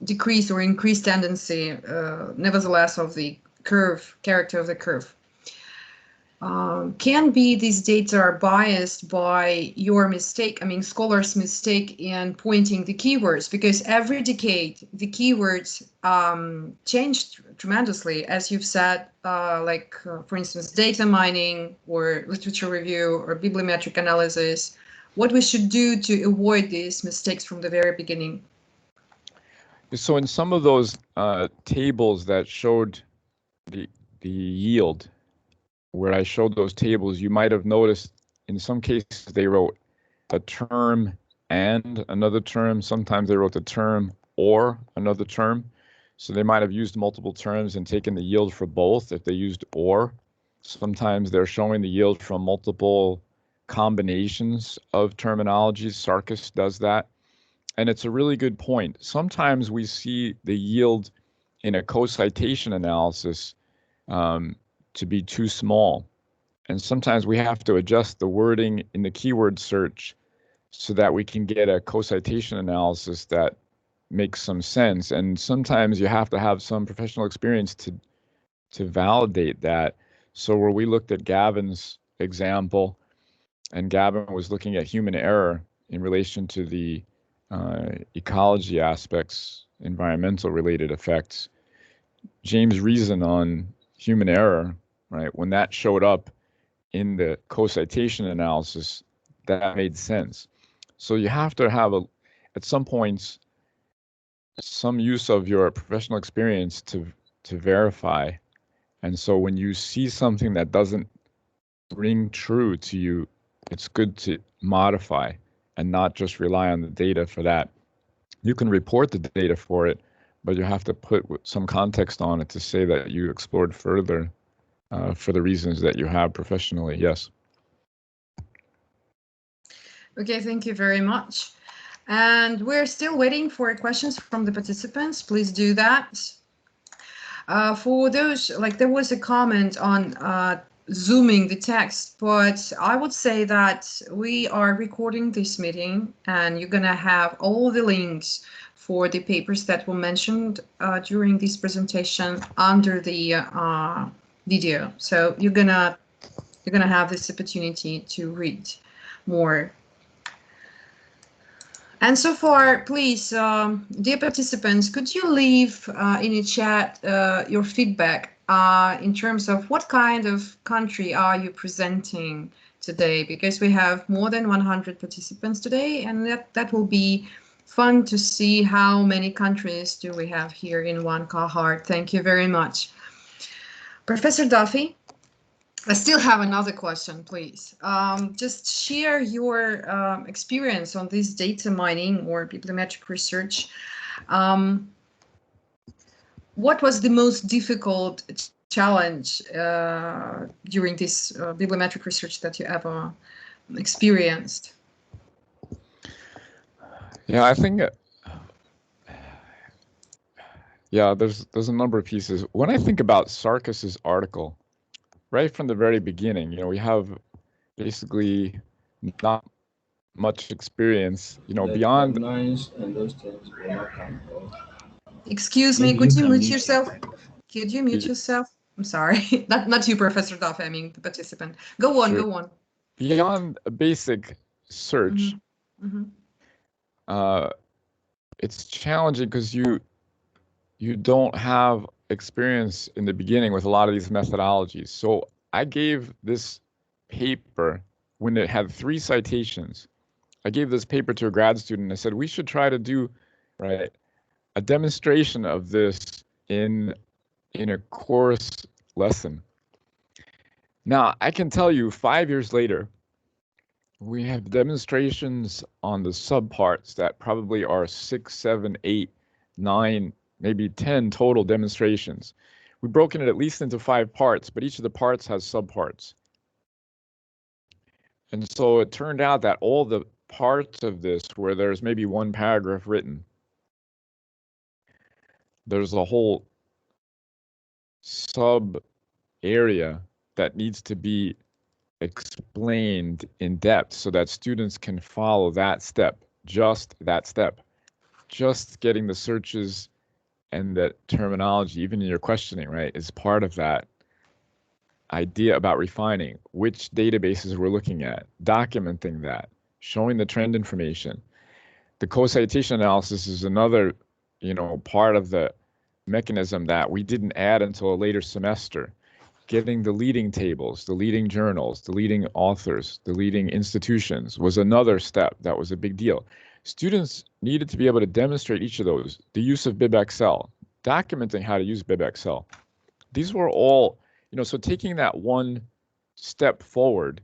decrease or increased tendency, nevertheless, of the character of the curve, can be these data are biased by your mistake, scholars' mistake in pointing the keywords, because every decade the keywords changed tremendously, as you've said, for instance, data mining or literature review or bibliometric analysis. What we should do to avoid these mistakes from the very beginning? So in some of those tables that showed the yield, where I showed those tables, you might have noticed in some cases they wrote a term and another term. Sometimes they wrote the term or another term. So they might have used multiple terms and taken the yield for both if they used or. Sometimes they're showing the yield from multiple combinations of terminologies. Sarkis does that. And it's a really good point. Sometimes we see the yield in a co-citation analysis to be too small. And sometimes we have to adjust the wording in the keyword search so that we can get a co-citation analysis that makes some sense. And sometimes you have to have some professional experience to validate that. So where we looked at Gavin's example, and Gavin was looking at human error in relation to the ecology aspects, environmental related effects, James' reason on human error, right? When that showed up in the co-citation analysis, that made sense. So you have to have at some points, some use of your professional experience to verify. And so when you see something that doesn't ring true to you, it's good to modify and not just rely on the data for that. You can report the data for it, but you have to put some context on it to say that you explored further for the reasons that you have professionally. Yes. Okay, thank you very much. And we're still waiting for questions from the participants. Please do that. For those, there was a comment on zooming the text, but I would say that we are recording this meeting and you're going to have all the links for the papers that were mentioned during this presentation under the video. So you're gonna have this opportunity to read more. And so far, please, dear participants, could you leave in the chat your feedback in terms of what kind of country are you presenting today? Because we have more than 100 participants today, and that will be fun to see how many countries do we have here in one cohort. Thank you very much. Professor Duffy, I still have another question, please. Just share your experience on this data mining or bibliometric research. What was the most difficult challenge during this bibliometric research that you ever experienced? Yeah, I think, yeah, there's a number of pieces. When I think about Sarkis's article, right from the very beginning, we have basically not much experience, beyond. Deadlines and those things will not come. Excuse me, could you mute yourself? Could you mute yourself? I'm sorry, not you, Professor Duffy. I mean the participant. Go on, Sure. go on. Beyond a basic search, it's challenging because you don't have experience in the beginning with a lot of these methodologies. So I gave this paper when it had 3 citations. I gave this paper to a grad student. I said, we should try to do, right, a demonstration of this in a course lesson. Now, I can tell you 5 years later, we have demonstrations on the subparts that probably are 6, 7, 8, 9, maybe 10 total demonstrations. We've broken it at least into 5 parts, but each of the parts has subparts. And so it turned out that all the parts of this where there's maybe 1 paragraph written, there's a whole sub area that needs to be explained in depth so that students can follow that step, just that step. Just getting the searches and the terminology, even in your questioning, right, is part of that idea about refining which databases we're looking at, documenting that, showing the trend information. The co-citation analysis is another, part of the mechanism that we didn't add until a later semester. Getting the leading tables, the leading journals, the leading authors, the leading institutions was another step that was a big deal. Students needed to be able to demonstrate each of those, the use of BibExcel, documenting how to use BibExcel. These were all, so taking that one step forward,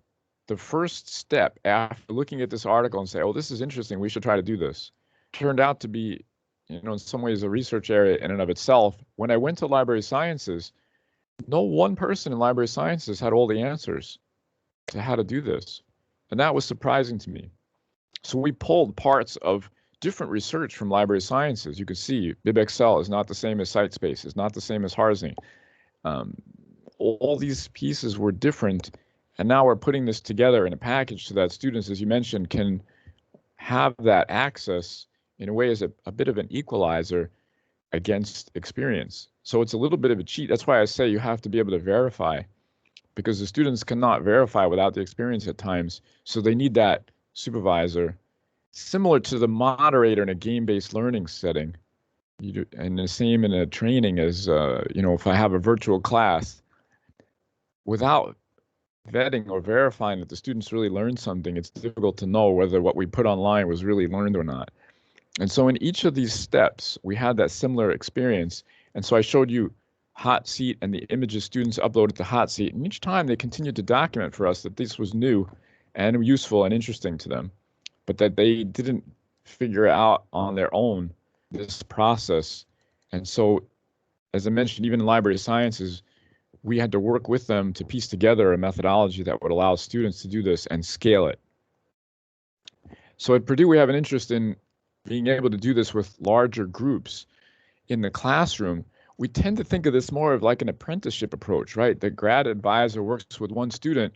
the first step after looking at this article and say, oh, this is interesting, we should try to do this, turned out to be, in some ways a research area in and of itself. When I went to library sciences, no one person in library sciences had all the answers to how to do this. And that was surprising to me. So we pulled parts of different research from library sciences. You can see BibExcel is not the same as CiteSpace, is not the same as Harsing. All these pieces were different. And now we're putting this together in a package so that students, as you mentioned, can have that access in a way as a bit of an equalizer against experience. So it's a little bit of a cheat. That's why I say you have to be able to verify, because the students cannot verify without the experience at times. So they need that supervisor, similar to the moderator in a game-based learning setting. And the same in a training as, if I have a virtual class, without vetting or verifying that the students really learned something, it's difficult to know whether what we put online was really learned or not. And so in each of these steps, we had that similar experience. And so I showed you Hot Seat and the images students uploaded to Hot Seat. And each time they continued to document for us that this was new and useful and interesting to them, but that they didn't figure out on their own this process. And so, as I mentioned, even in library sciences, we had to work with them to piece together a methodology that would allow students to do this and scale it. So at Purdue, we have an interest in being able to do this with larger groups in the classroom. We tend to think of this more of like an apprenticeship approach, right? The grad advisor works with one student.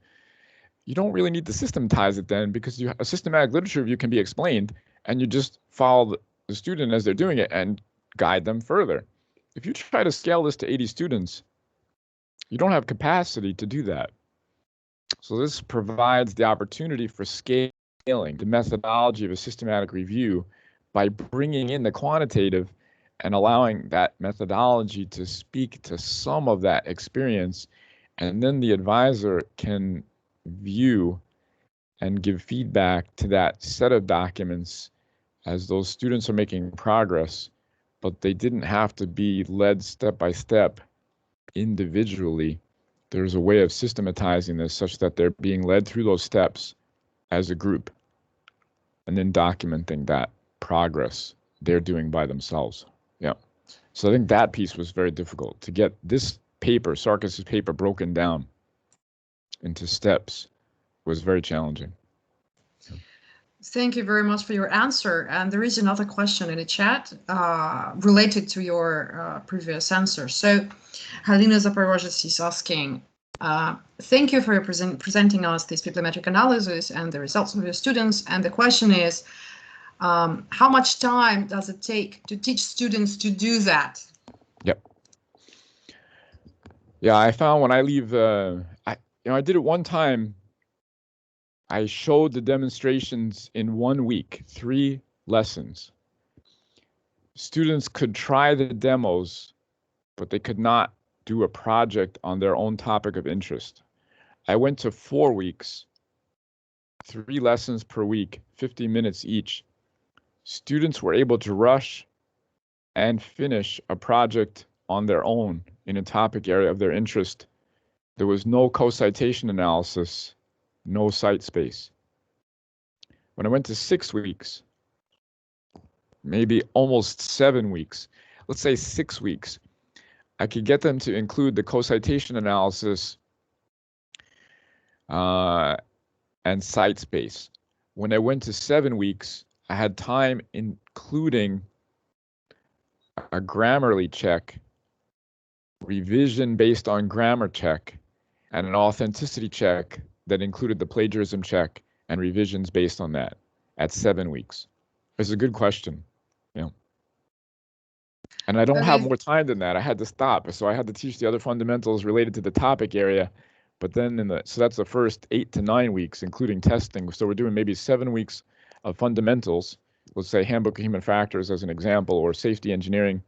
You don't really need to systematize it then, because a systematic literature review can be explained and you just follow the student as they're doing it and guide them further. If you try to scale this to 80 students, you don't have capacity to do that. So this provides the opportunity for scaling the methodology of a systematic review by bringing in the quantitative and allowing that methodology to speak to some of that experience. And then the advisor can view and give feedback to that set of documents as those students are making progress, but they didn't have to be led step by step individually there's a way of systematizing this such that they're being led through those steps as a group and then documenting that progress they're doing by themselves. Yeah. So I think that piece was very difficult to get this paper, Sarkis's paper, broken down into steps was very challenging. Thank you very much for your answer. And there is another question in the chat related to your previous answer. So Halina Zaporozhets is asking, thank you for your presenting us this bibliometric analysis and the results of your students. And the question is, how much time does it take to teach students to do that? Yep. Yeah, I found when I leave, I did it one time. I showed the demonstrations in 1 week, 3 lessons. Students could try the demos, but they could not do a project on their own topic of interest. I went to 4 weeks, 3 lessons per week, 50 minutes each. Students were able to rush and finish a project on their own in a topic area of their interest. There was no co-citation analysis, no site space. When I went to 6 weeks, maybe almost 7 weeks, let's say 6 weeks, I could get them to include the co-citation analysis and site space. When I went to 7 weeks, I had time including a Grammarly check, revision based on grammar check, and an authenticity check that included the plagiarism check and revisions based on that at 7 weeks. It's a good question. And I don't have more time than that. I had to stop. So I had to teach the other fundamentals related to the topic area. But then so that's the first 8 to 9 weeks, including testing. So we're doing maybe 7 weeks of fundamentals. Let's say Handbook of Human Factors as an example, or safety engineering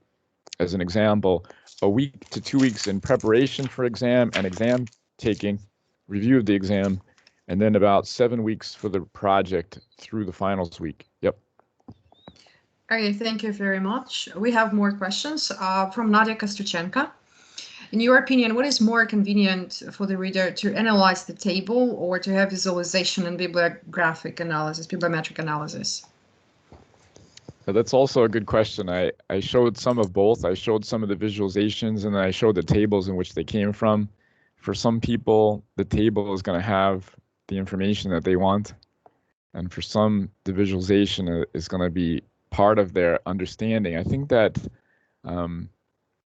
as an example. A week to 2 weeks in preparation for exam and exam taking, review of the exam, and then about 7 weeks for the project through the finals week. Yep. Okay, thank you very much. We have more questions from Nadia Kostuchenko. In your opinion, what is more convenient for the reader, to analyze the table or to have visualization and bibliographic analysis, bibliometric analysis? That's also a good question. I showed some of both. I showed some of the visualizations and then I showed the tables in which they came from. For some people, the table is going to have the information that they want. And for some, the visualization is going to be part of their understanding. I think that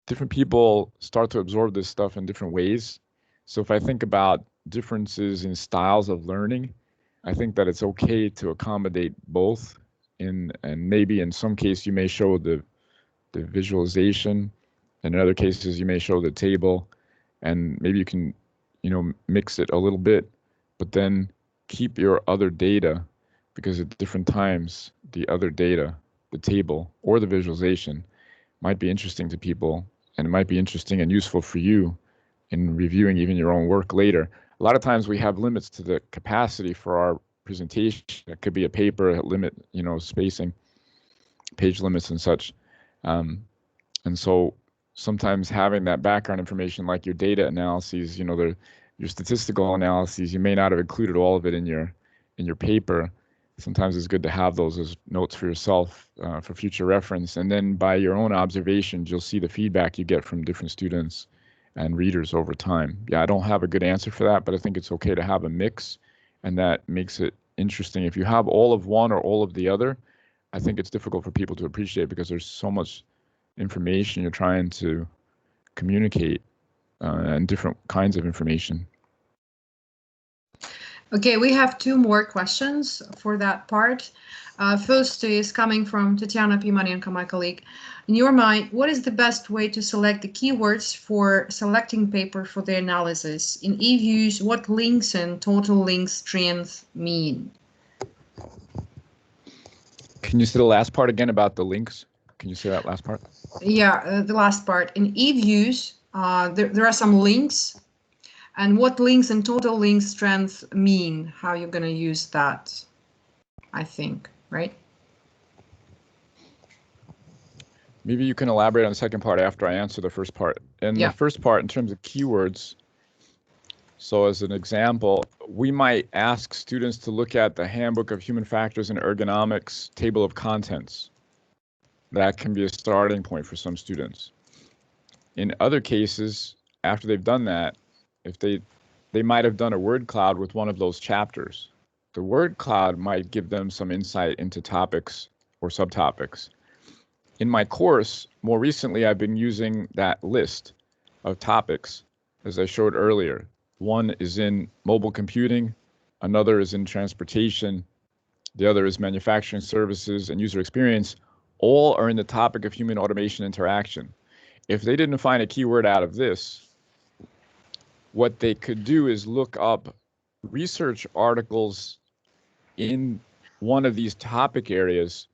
different people start to absorb this stuff in different ways. So if I think about differences in styles of learning, I think that it's okay to accommodate both. And maybe in some cases you may show the visualization, and in other cases you may show the table, and maybe you can mix it a little bit, but then keep your other data, because at different times the other data, the table or the visualization, might be interesting to people, and it might be interesting and useful for you in reviewing even your own work later. A lot of times we have limits to the capacity for our presentation. It could be a paper limit, spacing, page limits and such. And so sometimes having that background information, like your data analyses, your statistical analyses, you may not have included all of it in your paper. Sometimes it's good to have those as notes for yourself for future reference. And then by your own observations, you'll see the feedback you get from different students and readers over time. Yeah, I don't have a good answer for that, but I think it's okay to have a mix, and that makes it interesting. If you have all of one or all of the other, I think it's difficult for people to appreciate, because there's so much information you're trying to communicate and different kinds of information. Okay, we have 2 more questions for that part. First is coming from Tatiana Pimanenko, my colleague. In your mind, what is the best way to select the keywords for selecting paper for the analysis? In eViews, what links and total link strength mean? Can you say the last part again about the links? Can you say that last part? Yeah, the last part. In eViews, there are some links. And what links and total link strength mean, how you're going to use that, I think, right? Maybe you can elaborate on the second part after I answer the first part. And the first part, in terms of keywords, So as an example, we might ask students to look at the Handbook of Human Factors and Ergonomics table of contents. That can be a starting point for some students. In other cases, after they've done that, if they might have done a word cloud with one of those chapters. The word cloud might give them some insight into topics or subtopics. In my course, more recently, I've been using that list of topics, as I showed earlier. One is in mobile computing, another is in transportation, the other is manufacturing services and user experience. All are in the topic of human automation interaction. If they didn't find a keyword out of this, what they could do is look up research articles in one of these topic areas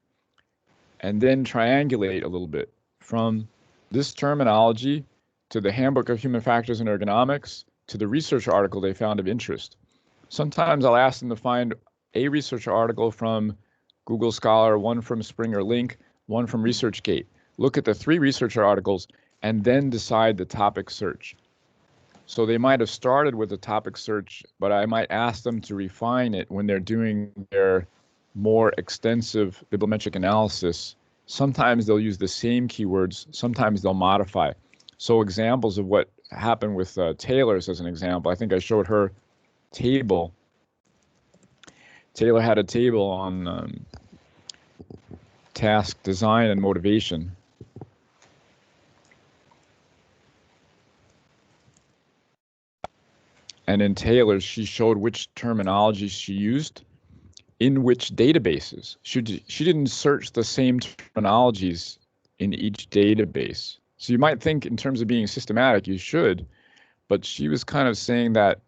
and then triangulate a little bit from this terminology to the Handbook of Human Factors and Ergonomics to the research article they found of interest. Sometimes I'll ask them to find a research article from Google Scholar, one from Springer Link, one from ResearchGate. Look at the 3 research articles and then decide the topic search. So they might have started with a topic search, but I might ask them to refine it when they're doing their more extensive bibliometric analysis. Sometimes they'll use the same keywords, sometimes they'll modify. So examples of what happened with Taylor's as an example, I think I showed her table. Taylor had a table on task design and motivation. And in Taylor's, she showed which terminology she used in which databases. She didn't search the same terminologies in each database. So you might think in terms of being systematic, you should, but she was kind of saying that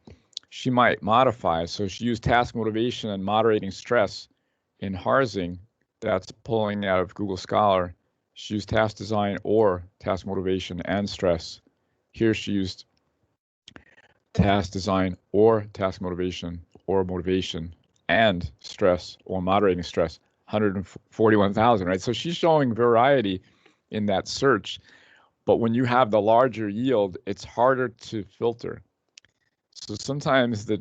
she might modify. So she used task motivation and moderating stress in Harzing. That's pulling out of Google Scholar. She used task design or task motivation and stress. Here she used task design or task motivation or motivation and stress or moderating stress, 141,000, right? So she's showing variety in that search, but when you have the larger yield, it's harder to filter. So sometimes the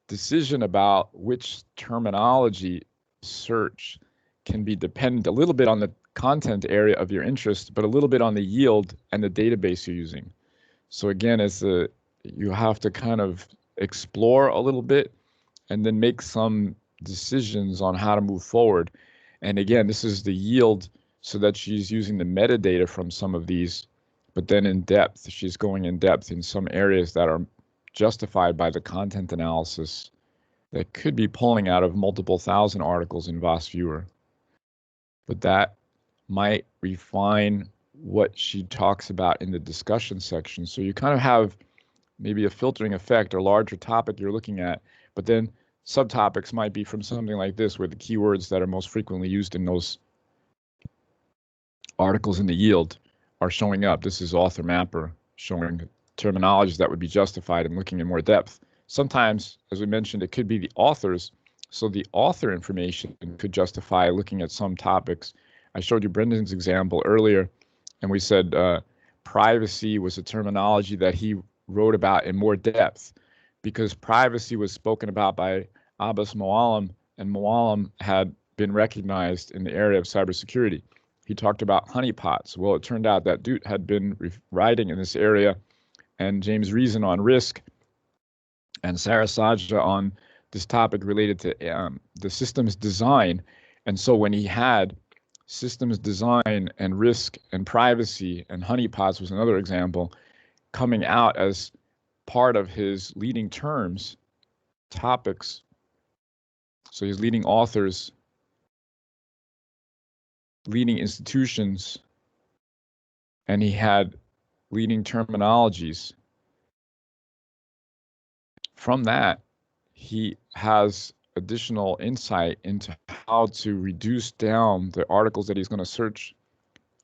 decision about which terminology search can be dependent a little bit on the content area of your interest, but a little bit on the yield and the database you're using. So again, you have to kind of explore a little bit and then make some decisions on how to move forward. And again, this is the yield so that she's using the metadata from some of these, but then in depth, she's going in depth in some areas that are justified by the content analysis that could be pulling out of multiple thousand articles in VOS Viewer. But that might refine what she talks about in the discussion section. So you kind of have maybe a filtering effect or larger topic you're looking at, but then subtopics might be from something like this where the keywords that are most frequently used in those articles in the yield are showing up. This is author mapper showing terminologies that would be justified in looking in more depth. Sometimes, as we mentioned, it could be the authors. So the author information could justify looking at some topics. I showed you Brendan's example earlier, and we said privacy was a terminology that he wrote about in more depth because privacy was spoken about by Abbas Moalem, and Moalem had been recognized in the area of cybersecurity. He talked about honeypots. Well, it turned out that dude had been writing in this area, and James Reason on risk, and Sarah Sajja on this topic related to the systems design. And so when he had systems design and risk and privacy, and honeypots was another example, coming out as part of his leading terms, topics. So he's leading authors, leading institutions, and he had leading terminologies. From that, he has additional insight into how to reduce down the articles that he's going to search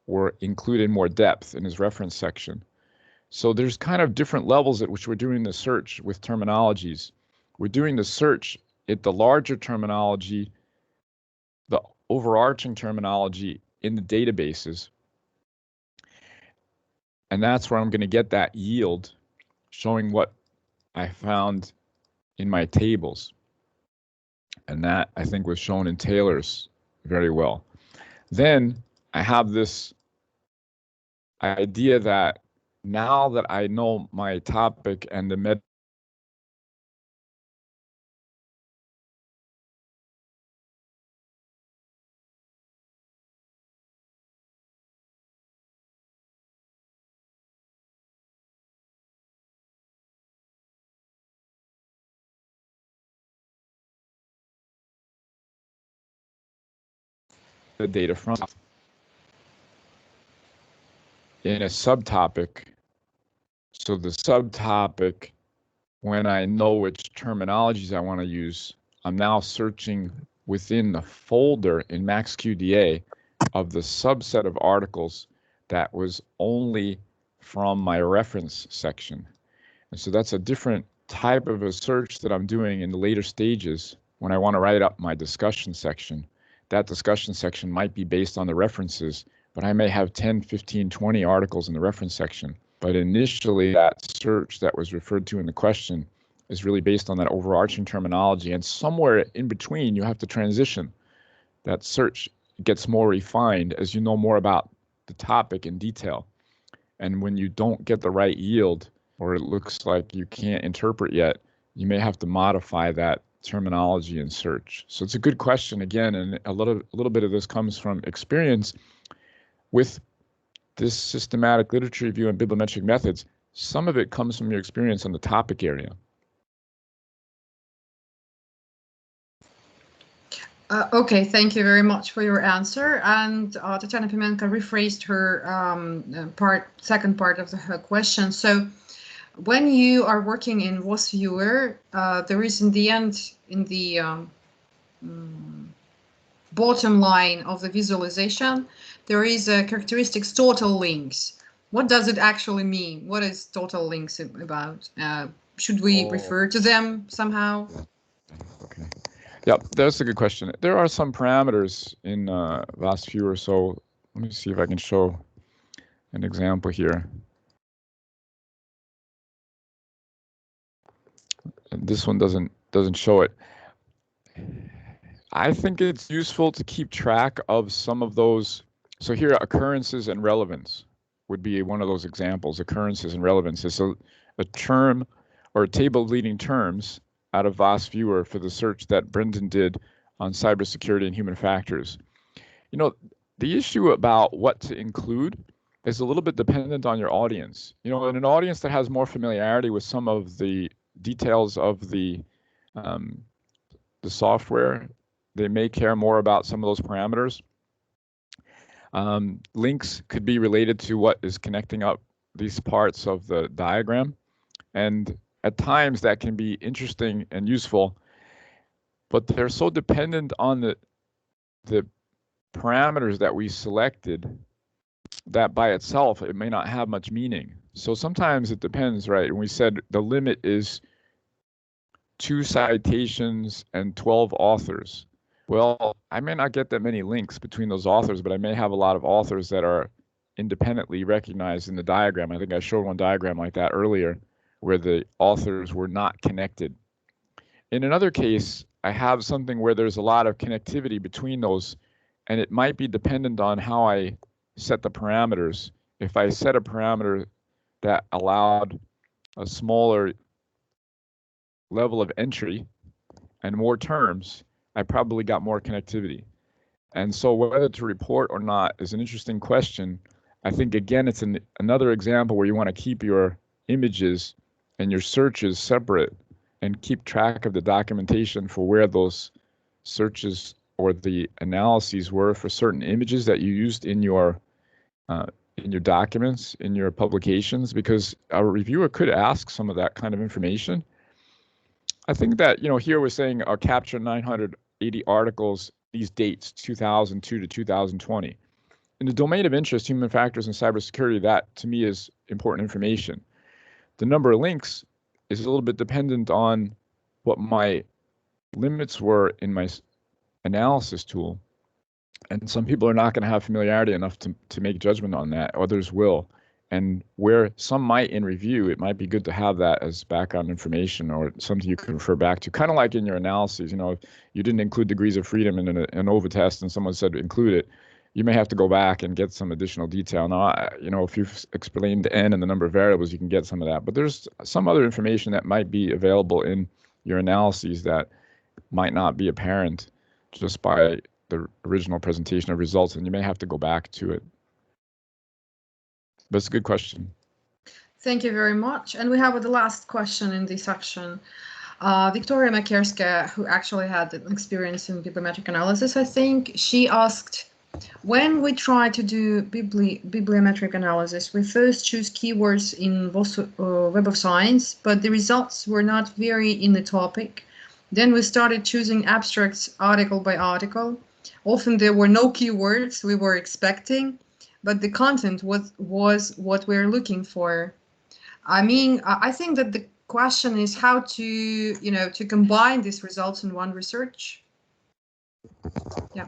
or include in more depth in his reference section. So there's kind of different levels at which we're doing the search with terminologies. We're doing the search at the larger terminology, the overarching terminology in the databases. And that's where I'm going to get that yield, showing what I found in my tables. And that, I think, was shown in Taylor's very well. Then I have this idea that now that I know my topic and the data from in a subtopic. So the subtopic, when I know which terminologies I want to use, I'm now searching within the folder in MaxQDA of the subset of articles that was only from my reference section. And so that's a different type of a search that I'm doing in the later stages when I want to write up my discussion section. That discussion section might be based on the references, but I may have 10, 15, 20 articles in the reference section. But initially, that search that was referred to in the question is really based on that overarching terminology. And somewhere in between, you have to transition. That search gets more refined as you know more about the topic in detail. And when you don't get the right yield, or it looks like you can't interpret yet, you may have to modify that terminology in search. So it's a good question again, and a little bit of this comes from experience with this systematic literature review and bibliometric methods. Some of it comes from your experience on the topic area. Okay, thank you very much for your answer. And Tatiana Pimenka rephrased her second part of her question. So when you are working in VOS Viewer, there is in the end, in the bottom line of the visualization, there is a characteristics total links. What does it actually mean? What is total links about? Should we refer to them somehow? Okay. Yep, that's a good question. There are some parameters in VOS Viewer, so let me see if I can show an example here. And this one doesn't show it. I think it's useful to keep track of some of those. So here, occurrences and relevance would be one of those examples. Occurrences and relevance is a term or a table of leading terms out of VOS Viewer for the search that Brendan did on cybersecurity and human factors. You know, the issue about what to include is a little bit dependent on your audience. You know, in an audience that has more familiarity with some of the details of the software, they may care more about some of those parameters. Links could be related to what is connecting up these parts of the diagram. And at times that can be interesting and useful, but they're so dependent on the parameters that we selected that by itself, it may not have much meaning. So sometimes it depends, right? And we said the limit is 2 citations and 12 authors. Well, I may not get that many links between those authors, but I may have a lot of authors that are independently recognized in the diagram. I think I showed one diagram like that earlier where the authors were not connected. In another case, I have something where there's a lot of connectivity between those, and it might be dependent on how I set the parameters. If I set a parameter that allowed a smaller level of entry and more terms, I probably got more connectivity. And so whether to report or not is an interesting question. I think, again, it's another example where you want to keep your images and your searches separate and keep track of the documentation for where those searches or the analyses were for certain images that you used in your documents, in your publications, because a reviewer could ask some of that kind of information. I think that, you know, here we're saying capture 980 articles, these dates, 2002 to 2020. In the domain of interest, human factors and cybersecurity, that to me is important information. The number of links is a little bit dependent on what my limits were in my analysis tool. And some people are not going to have familiarity enough to make judgment on that. Others will. And where some might in review, it might be good to have that as background information or something you can refer back to, kind of like in your analyses. You know, if you didn't include degrees of freedom in an OVA test and someone said include it, you may have to go back and get some additional detail. Now, you know, if you've explained n and the number of variables, you can get some of that. But there's some other information that might be available in your analyses that might not be apparent just by the original presentation of results, and you may have to go back to it. That's a good question. Thank you very much. And we have the last question in this section. Victoria Makerska, who actually had experience in bibliometric analysis, I think, she asked, when we try to do bibliometric analysis, we first choose keywords in Web of Science, but the results were not very in the topic. Then we started choosing abstracts article by article. Often there were no keywords we were expecting, but the content was what we're looking for. I mean, I think that the question is how to, you know, to combine these results in one research. Yeah.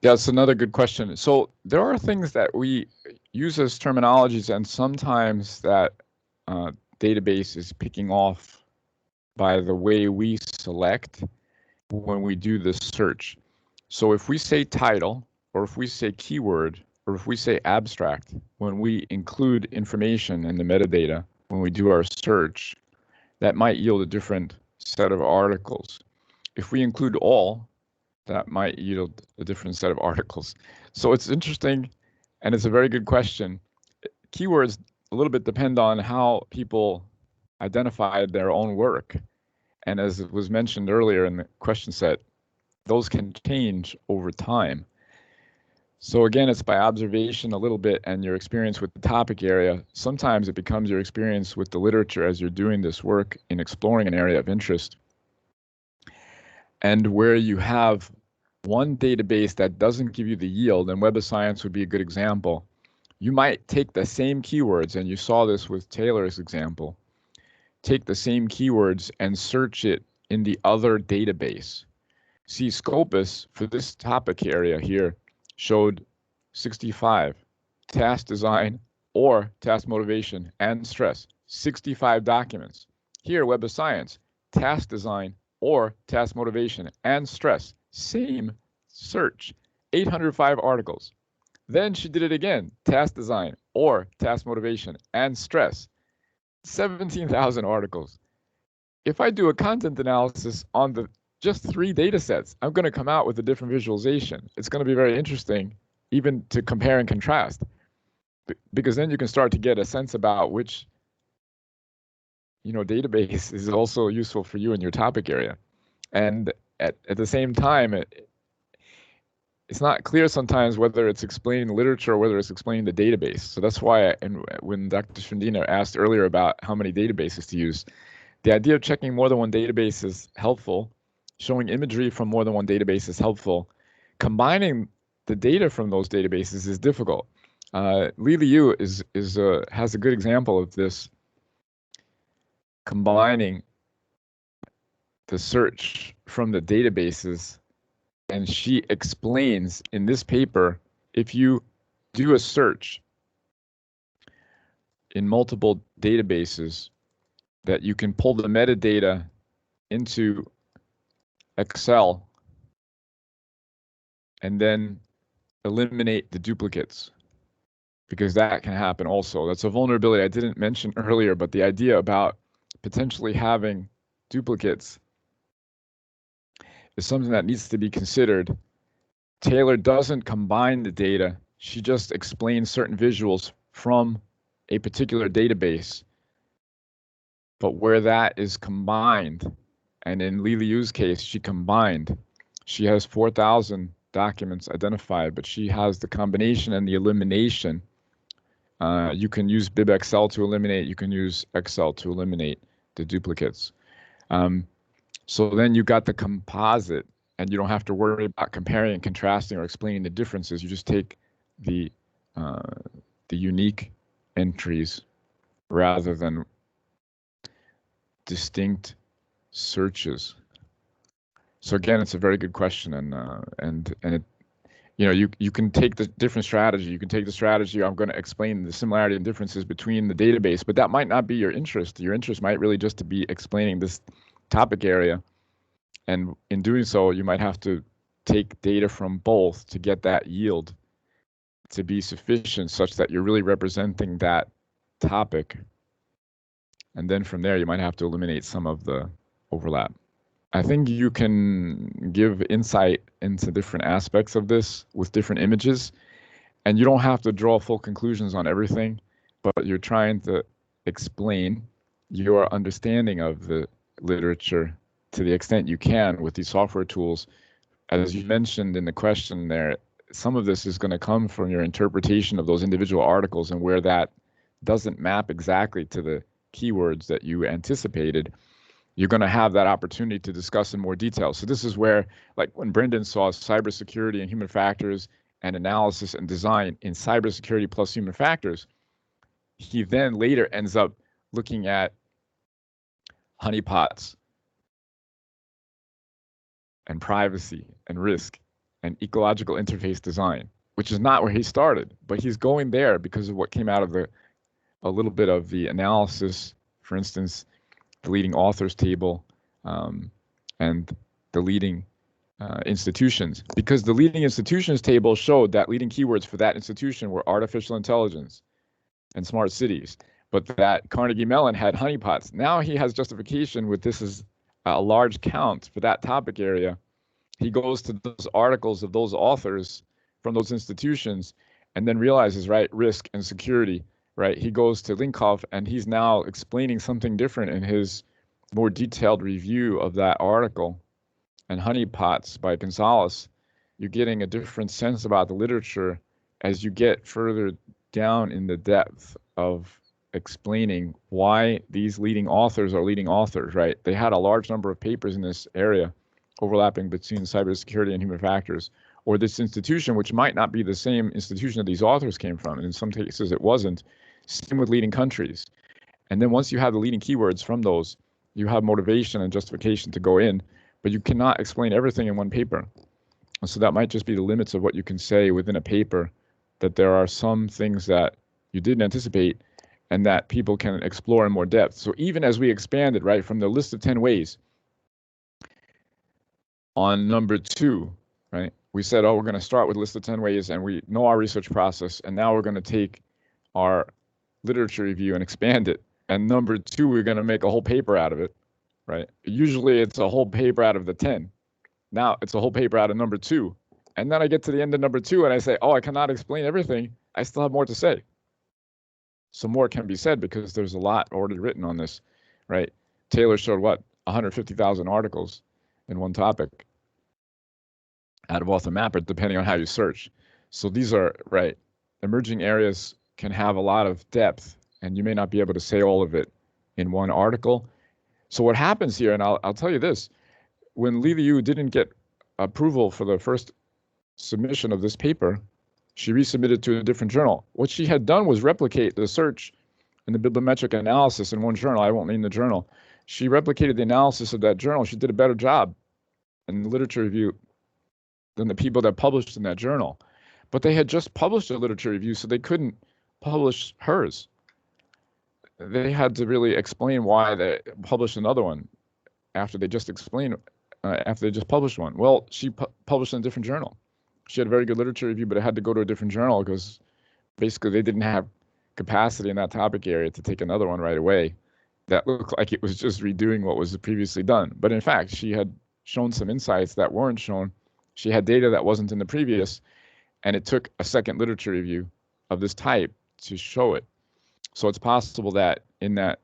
Yeah, it's another good question. So there are things that we use as terminologies, and sometimes that database is picking off by the way we select when we do this search. So if we say title, or if we say keyword, or if we say abstract, when we include information in the metadata, when we do our search, that might yield a different set of articles. If we include all, that might yield a different set of articles. So it's interesting, and it's a very good question. Keywords a little bit depend on how people identified their own work. And as it was mentioned earlier in the question set, those can change over time. So again, it's by observation a little bit and your experience with the topic area. Sometimes it becomes your experience with the literature as you're doing this work in exploring an area of interest. And where you have one database that doesn't give you the yield, and Web of Science would be a good example, you might take the same keywords, and you saw this with Taylor's example, take the same keywords and search it in the other database. See, Scopus for this topic area here showed 65, task design or task motivation and stress, 65 documents. Here, Web of Science, task design or task motivation and stress, same search, 805 articles. Then she did it again, task design or task motivation and stress, 17,000 articles. If I do a content analysis on the just 3 data sets, I'm going to come out with a different visualization. It's going to be very interesting even to compare and contrast, because then you can start to get a sense about which, you know, database is also useful for you in your topic area. And at the same time, it's not clear sometimes whether it's explaining the literature or whether it's explaining the database. So that's why when Dr. Shrindina asked earlier about how many databases to use, the idea of checking more than one database is helpful. Showing imagery from more than one database is helpful. Combining the data from those databases is difficult. Liliu has a good example of this, combining the search from the databases, and she explains in this paper, if you do a search in multiple databases, that you can pull the metadata into Excel and then eliminate the duplicates, because that can happen also. That's a vulnerability I didn't mention earlier, but the idea about potentially having duplicates is something that needs to be considered. Taylor doesn't combine the data. She just explains certain visuals from a particular database. But where that is combined, and in Liliu's case, she combined, she has 4,000 documents identified, but she has the combination and the elimination. You can use BibExcel to eliminate, you can use Excel to eliminate the duplicates. So then you got the composite, and you don't have to worry about comparing and contrasting or explaining the differences. You just take the unique entries rather than distinct searches. So again, it's a very good question, and you know, you can take the different strategy. You can take the strategy, I'm going to explain the similarity and differences between the database, but that might not be your interest. Your interest might really just to be explaining this topic area. And in doing so, you might have to take data from both to get that yield to be sufficient such that you're really representing that topic. And then from there, you might have to eliminate some of the overlap. I think you can give insight into different aspects of this with different images, and you don't have to draw full conclusions on everything, but you're trying to explain your understanding of the literature to the extent you can with these software tools. As you mentioned in the question there, some of this is going to come from your interpretation of those individual articles, and where that doesn't map exactly to the keywords that you anticipated, you're going to have that opportunity to discuss in more detail. So this is where, like when Brendan saw cybersecurity and human factors and analysis and design in cybersecurity plus human factors, he then later ends up looking at honeypots and privacy and risk and ecological interface design, which is not where he started, but he's going there because of what came out of a little bit of the analysis, for instance, the leading authors table, and the leading institutions, because the leading institutions table showed that leading keywords for that institution were artificial intelligence and smart cities, but that Carnegie Mellon had honeypots. Now he has justification with this is a large count for that topic area. He goes to those articles of those authors from those institutions and then realizes, right, risk and security, right? He goes to Linkoff and he's now explaining something different in his more detailed review of that article. And Honeypots by Gonzalez, you're getting a different sense about the literature as you get further down in the depth of explaining why these leading authors are leading authors, right? They had a large number of papers in this area overlapping between cybersecurity and human factors, or this institution, which might not be the same institution that these authors came from. And in some cases it wasn't. Same with leading countries. And then once you have the leading keywords from those, you have motivation and justification to go in, but you cannot explain everything in one paper. And so that might just be the limits of what you can say within a paper, that there are some things that you didn't anticipate and that people can explore in more depth. So even as we expanded, right, from the list of 10 ways, on number 2, right, we said, oh, we're going to start with a list of 10 ways, and we know our research process, and now we're going to take our literature review and expand it. And number 2, we're going to make a whole paper out of it, right? Usually it's a whole paper out of the 10. Now it's a whole paper out of number 2. And then I get to the end of number 2 and I say, oh, I cannot explain everything. I still have more to say. So more can be said because there's a lot already written on this, right? Taylor showed what, 150,000 articles in one topic out of Author Mapper, depending on how you search. So these are, right, emerging areas can have a lot of depth, and you may not be able to say all of it in one article. So what happens here, and I'll tell you this, when Li Liu didn't get approval for the first submission of this paper, she resubmitted to a different journal. What she had done was replicate the search and the bibliometric analysis in one journal. I won't name the journal. She replicated the analysis of that journal. She did a better job in the literature review than the people that published in that journal. But they had just published a literature review, so they couldn't publish hers. They had to really explain why they published another one after they just explained, after they just published one. Well, she published in a different journal. She had a very good literature review, but it had to go to a different journal because basically they didn't have capacity in that topic area to take another one right away. That looked like it was just redoing what was previously done. But in fact, she had shown some insights that weren't shown. She had data that wasn't in the previous, and it took a second literature review of this type to show it. So it's possible that in that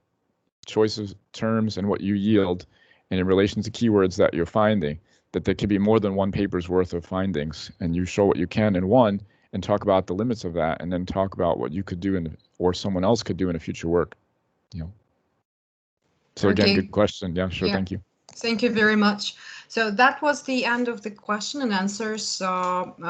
choice of terms and what you yield, and in relation to keywords that you're finding, that there could be more than one paper's worth of findings, and you show what you can in one and talk about the limits of that, and then talk about what you could do in, or someone else could do in a future work. You know. So again, Okay. good question. Yeah, sure. Yeah. Thank you. Thank you very much. So that was the end of the question and answers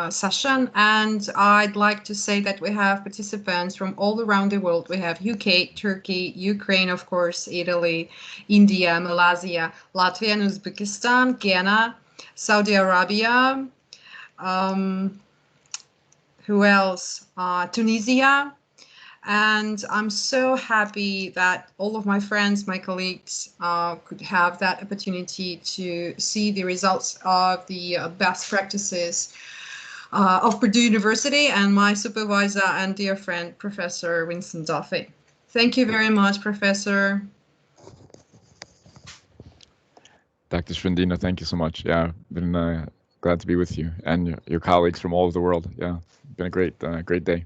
session. And I'd like to say that we have participants from all around the world. We have UK, Turkey, Ukraine, of course, Italy, India, Malaysia, Latvia and Uzbekistan, Ghana, Saudi Arabia, who else? Tunisia. And I'm so happy that all of my friends, my colleagues, could have that opportunity to see the results of the best practices of Purdue University and my supervisor and dear friend, Professor Vincent Duffy. Thank you very much, Professor. Dr. Shrindina, thank you so much. Yeah, been glad to be with you and your colleagues from all over the world. Yeah, been a great day.